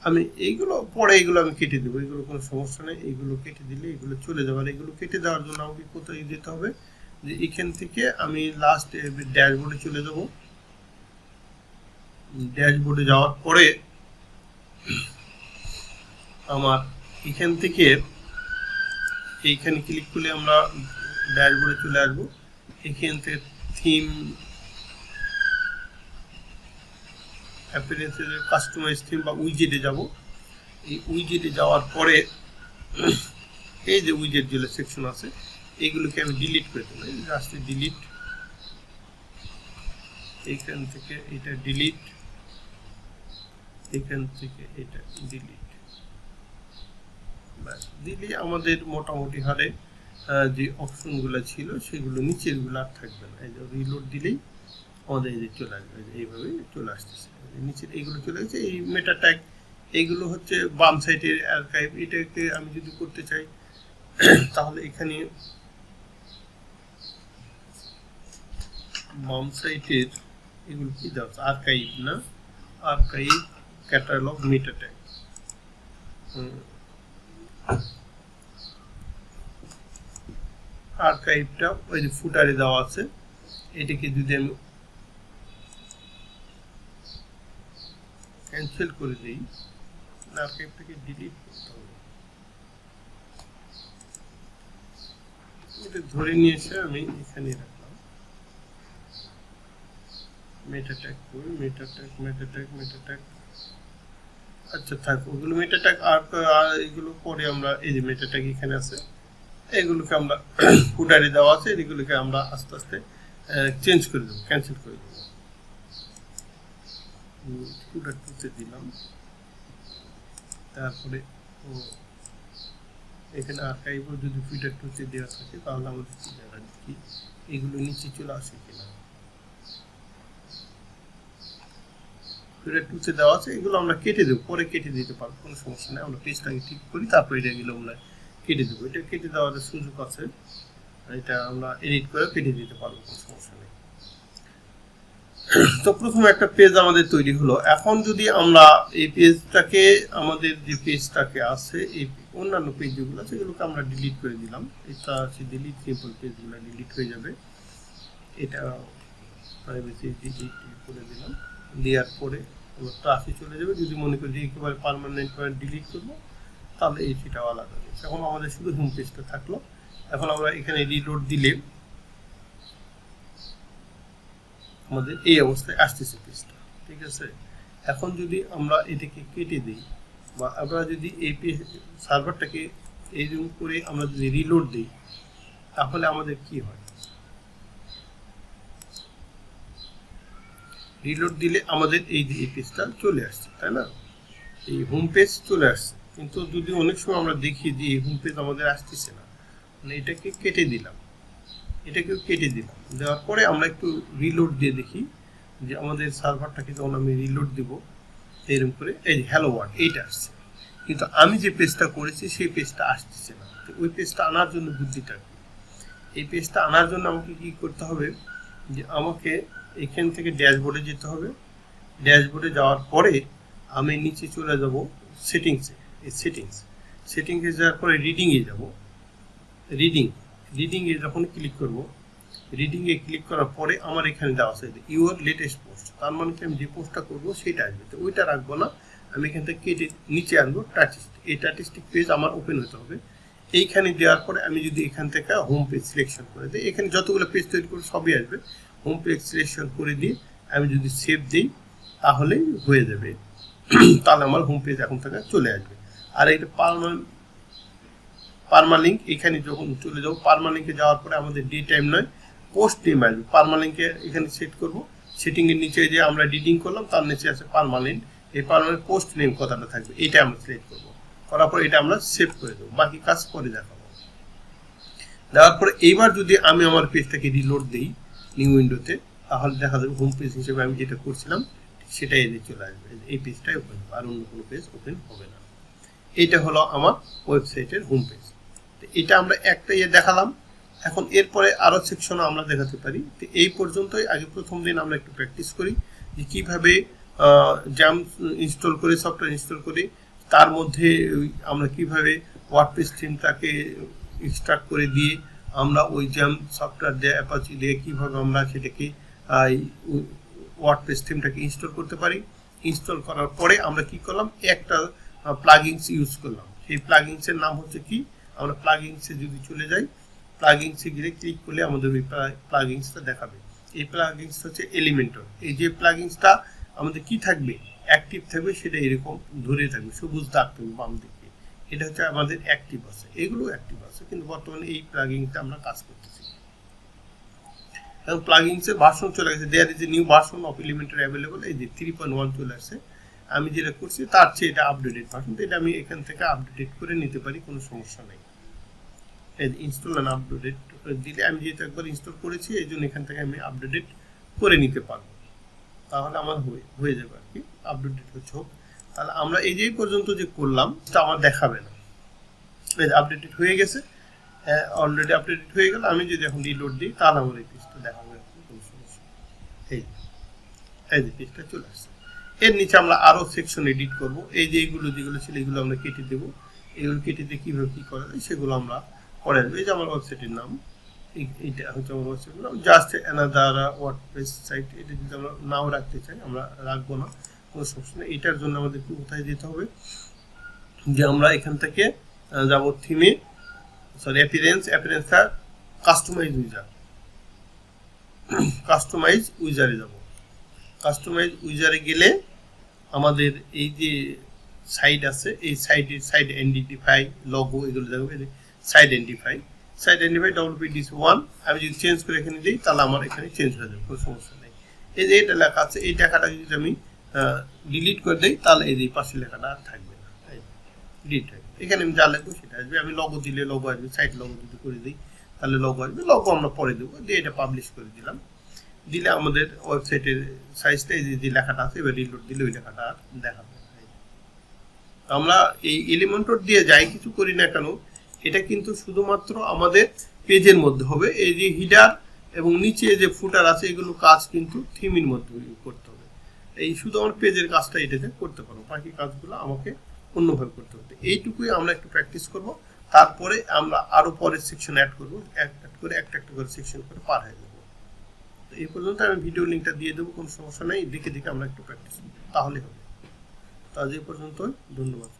আমি এইগুলো পরে এগুলো আমি কেটে দেবো, এগুলো কোনো সমস্যা নেই। এইগুলো কেটে দিলে এগুলো চলে যাবে। এগুলো কেটে দেওয়ার জন্য আমাকে কোথায় যেতে হবে, যে এখান থেকে আমি লাস্ট ড্যাশবোর্ডে চলে যাব। ড্যাশবোর্ডে যাওয়ার পরে আমার এখান থেকে এইখানে ক্লিক করলে আমরা ড্যাশবোর্ডে চলে আসবো। এখান থেকে থিম অ্যাপিয়ারেন্সের কাস্টমাইজ থিম বা উইজেটে যাব। এই উইজেটে যাওয়ার পরে এই যে উইজেট যেগুলো সেকশন আছে এইগুলোকে আমি ডিলিট করে দেবো। জাস্ট ডিলিট, এইখান থেকে এটা ডিলিট, এখান থেকে এটা ডিলিট, ব্যাস দিলে আমাদের মোটামুটি হারে যে অপশনগুলো ছিল সেগুলো নিচেরগুলো আর থাকবে না। এই যে রিলোড দিলেই আমাদের এই যে চলে আসবে, এইভাবে চলে আসতেছে নিচের এইগুলো চলে গেছে। এই মেটা ট্যাগ এইগুলো হচ্ছে বাম সাইডের আর্কাইভ। এটাকে আমি যদি করতে চাই তাহলে এখানে বাম সাইডের এগুলো কি দেওয়া আছে, আর্কাইভ না, আর্কাইভ ক্যাটালগ মেটা ট্যাগ। আর্কাইভটা ওই যে ফুটারে দেওয়া আছে। এটাকে যদি আমি ক্যান্সেল করে দিই, আর্কাইভটাকে ডিলিট করতে হবে। এটা ধরে নিয়ে এসে আমি এখানে রাখলাম। মেটা ট্যাগ করি, মেটা ট্যাগ, মেটা ট্যাগ, মেটা ট্যাগ। আচ্ছা থাক ওগুলো মেটা ট্যাগ। আর এগুলো পরে আমরা এই যে মেটা ট্যাগ এখানে আছে, এগুলোকে আমরা ফুটারে দেওয়া আছে, এগুলোকে আমরা আস্তে আস্তে চেঞ্জ করে দেবো, ক্যান্সেল করে দেবো। ফুটার টুতে দিলাম, তারপরে এখানে আর্কাইভও যদি ফুটার টুতে দেওয়া থাকে তাহলে আমাদের কি জায়গা দেখি এগুলো নিচে চলে আসে কিনা। ফুটার টুতে দেওয়া আছে, এগুলো আমরা কেটে দেবো, পরে কেটে দিতে পারবো, কোনো সমস্যা নেই। আমরা পেজটাকে ঠিক করি, তারপরে এগুলো আমরা কেটে দেবো। এটা কেটে দেওয়ার সুযোগ আছে, এটা আমরা এডিট করে কেটে দিতে পারবো, কোনো সমস্যা নেই। তো প্রথমে একটা পেজ আমাদের তৈরি হলো। এখন যদি আমরা এই পেজটাকে, আমাদের যে পেজটাকে আছে, এই অন্যান্য পেজ যেগুলো আছে এগুলোকে আমরা ডিলিট করে দিলাম। এটা আছে ডিলিট, সিম্পল পেজগুলো ডিলিট হয়ে যাবে। এটা প্রাইভেসি ডিলিট করে দিলাম, দেওয়ার পরে আমার ট্রাফিক চলে যাবে। যদি মনে করি যে একেবারে পার্মানেন্ট ডিলিট করবো তাহলে এই সেটাও আলাদা। এখন আমাদের শুধু হোম পেজটা থাকলো। এখন আমরা এখানে রিলোড দিলে আমাদের এই অবস্থায় আসতেছে পেজটা, ঠিক আছে। এখন যদি আমরা এটাকে কেটে দিই বা আমরা যদি এই সার্ভারটাকে এইরকম করে আমরা যদি রিলোড দিই তাহলে আমাদের কি হয়, রিলোড দিলে আমাদের এই যে এই পেজটা চলে আসছে, তাই না, এই হোম পেজ চলে আসছে। কিন্তু যদি অনেক সময় আমরা দেখি যে এই হোম পেজ আমাদের আসতেছে না, মানে এটাকে কেটে দিলাম, এটাকেও কেটে দিলাম, দেওয়ার পরে আমরা একটু রিলোড দিয়ে দেখি যে আমাদের সার্ভারটাকে যখন আমি রিলোড দিব এরকম করে এই যে হ্যালো ওয়ার্ল্ড এইটা আসছে, কিন্তু আমি যে পেজটা করেছি সেই পেজটা আসতেছে না। তো ওই পেজটা আনার জন্য বুদ্ধিটা কি, এই পেজটা আনার জন্য আমাকে কি করতে হবে, যে আমাকে এখান থেকে ড্যাশবোর্ডে যেতে হবে, ড্যাশবোর্ডে যাওয়ার পরে আমি নিচে চলে যাব সেটিংসে, এই সেটিংসে যাওয়ার পরে রিডিংয়ে যাব, রিডিংয়ে যখন ক্লিক করব, রিডিংয়ে ক্লিক করার পরে আমার এখানে দেওয়া আছে ইউর লেটেস্ট পোস্ট, তার মানে কি আমি যে পোস্টটা করবো সেটা আসবে। তো ওইটা রাখবো না, আমি এখান থেকে কেটে নিচে আনবো স্ট্যাটিস্টিক, এই স্ট্যাটিস্টিক পেজ আমার ওপেন হতে হবে। এইখানে দেওয়ার পরে আমি যদি এখান থেকে হোম পেজ সিলেকশন করে দিই, এখানে যতগুলো পেজ তৈরি করে সবই আসবে, হোম পেজ সিলেকশন করে দিয়ে আমি যদি সেভ দিই তাহলেই হয়ে যাবে, তাহলে আমার হোম পেজ এখন থেকে চলে আসবে। আর এটা পারমালিঙ্ক এখানে যখন চলে যাবো, পারমালিঙ্কে যাওয়ার পরে আমাদের ডে টাইম নয় পোস্ট নেম আসবে, পারমালিঙ্কে এখানে সেট করব, সেটিংয়ের নিচে যে আমরা রিডিং করলাম তার নিচে আছে পারমানেন্ট, এই পারমানেন্ট পোস্ট নেম কথাটা থাকবে, এটা আমরা সিলেক্ট করবো, করার পরে এটা আমরা সেভ করে দেবো, বাকি কাজ পরে দেখাবো। দেওয়ার পরে এইবার যদি আমি আমার পেজটাকে রিলোড দিই নিউ উইন্ডোতে, তাহলে দেখা যাবে হোম পেজ হিসেবে আমি যেটা করছিলাম সেটাই এদিকে চলে আসবে, এই পেজটাই ওপেন হবে, আর অন্য কোনো পেজ ওপেন হবে না। এটা হলো আমার ওয়েবসাইটের হোম পেজ। এটা আমরা একটা দেখালাম, এখন এরপরে আরো সেকশনও আমরা দেখাতে পারি। তো এই পর্যন্তই, আগে প্রথম দিন আমরা একটু প্র্যাকটিস করি যে কিভাবে জ্যাম্প ইনস্টল করে, সফটওয়্যার ইনস্টল করে তার মধ্যে আমরা কিভাবে ওয়ার্ডপ্রেস থিমটাকে এক্সট্রাক্ট করে দিয়ে আমরা ওই জ্যাম্প সফটওয়্যার দিয়ে অ্যাপাচি দিয়ে কিভাবে আমরা সেটাকে ওয়ার্ডপ্রেস থিমটাকে ইনস্টল করতে পারি। ইনস্টল করার পরে আমরা কি করলাম, একটা প্লাগইনস ইউজ করলাম, সেই প্লাগইনসের নাম হচ্ছে কি, আমরা প্লাগইনসে যদি চলে যাই, প্লাগইনসে গিয়ে ক্লিক করলে আমাদের ওই প্লাগইনসটা দেখাবে। এই প্লাগইনস হচ্ছে এলিমেন্টর, এই যে প্লাগইনসটা আমাদের কি থাকবে, অ্যাক্টিভ থাকবে, সেটা এরকম ধরে থাকবে, সবুজ দাগ থাকবে বাম দিকে, এটা হচ্ছে আমাদের অ্যাক্টিভ আছে, এগুলো অ্যাক্টিভ আছে, কিন্তু বর্তমানে এই প্লাগইনটা আমরা কাজ করতেছি। এবং প্লাগইনসের ভার্সন চলে গেছে, there is a new version of Elementor available, এই যে 3.1 চলে আসছে, আমি যেটা করছি তার চেয়ে এটা আপডেটেড ভার্সন, তো এটা আমি এখান থেকে আপডেট করে নিতে পারি, কোনো সমস্যা নেই। ইনস্টল অ্যান্ড আপডেট দিলে আমি যেহেতু একবার ইনস্টল করেছি এই জন্য এখান থেকে আমি আপডেট করে নিতে পারবো, তাহলে আমার হয়ে যাবে আর কি, আপডেট হচ্ছে হোক। তাহলে আমরা এই যে পর্যন্ত যে করলাম তা আমার দেখাবে না, আপডেটেড হয়ে গেছে, অলরেডি আপডেটেড হয়ে গেল। আমি যদি এখন রিলোড দিই তাহলে আমার এই পেজটা দেখাবে, কোনো সমস্যা, এই যে পেজটা চলে আসছে। এর নিচে আমরা আরো সেকশন এডিট করব, এই যে এইগুলো যেগুলো ছিল এগুলো আমরা কেটে দেবো, এগুলো কেটে দিয়ে কীভাবে কী করা যায় সেগুলো আমরা পরে আসবো। এই যে আমার ওয়েবসাইটের নাম, এইটা হচ্ছে আমার ওয়েবসাইটের নাম, জাস্ট অ্যানাদার ওয়ার্ডপ্রেস সাইট, এটা যদি আমরা নাও রাখতে চাই আমরা রাখবো না, কোনো সমস্যা নেই। এটার জন্য আমাদের কোথায় যেতে হবে, যে আমরা এখান থেকে যাব থিমে, সরি অ্যাপিয়ারেন্সটা কাস্টমাইজ উইজারে যাব। কাস্টমাইজ উইজারে গেলে আমাদের এই যে সাইড আছে, এই সাইড আইডেন্টিফাই লগো এগুলো দেখবে, সাইড আইডেন্টিফাই WPDC1 আমি যদি চেঞ্জ করে এখানে দিই তাহলে আমার এখানে চেঞ্জ হয়ে যাবে, কোনো সমস্যা নেই। এই যে এটা লেখা আছে, এই লেখাটা যদি আমি ডিলিট করে দিই তাহলে এই যে পাশে লেখাটা আর থাকবে না, ডিলিট হয়ে যাবে। এখানে আমি যা লিখবো সেটা আসবে, আমি লগো দিলে লগো আসবে, সাইড লগো যদি করে দিই তাহলে লগো আসবে, লগো আমরা পরে দেবো, দিয়ে এটা পাবলিশ করে দিলাম, দিলে আমাদের ওয়েবসাইটের সাইজটা এই যে লেখাটা আছে এবার রিলোড দিলে ওই লেখাটা আর দেখাবে। আমরা এই এলিমেন্টর দিয়ে যাই কিছু করি না কেন, এটা কিন্তু শুধুমাত্র আমাদের পেজের মধ্যে হবে, এই যে হিডার এবং নিচে যে ফুটার আছে এগুলো কাজ কিন্তু থিমের মধ্যে করতে হবে, এই শুধু আমার পেজের কাজটা এটাতে করতে পারবো, বাকি কাজগুলো আমাকে অন্যভাবে করতে হবে। এইটুকুই আমরা একটু প্র্যাকটিস করব, তারপরে আমরা আরো পরের সেকশন অ্যাড করবো, একটা করে সেকশন করে পার হয়ে যাবো। তো এই পর্যন্ত আমি ভিডিও লিঙ্কটা দিয়ে দেবো, কোনো সমস্যা নেই, দেখে আমরা একটু প্র্যাকটিস করবো, তাহলে হবে। তো আজ এই পর্যন্ত, ধন্যবাদ।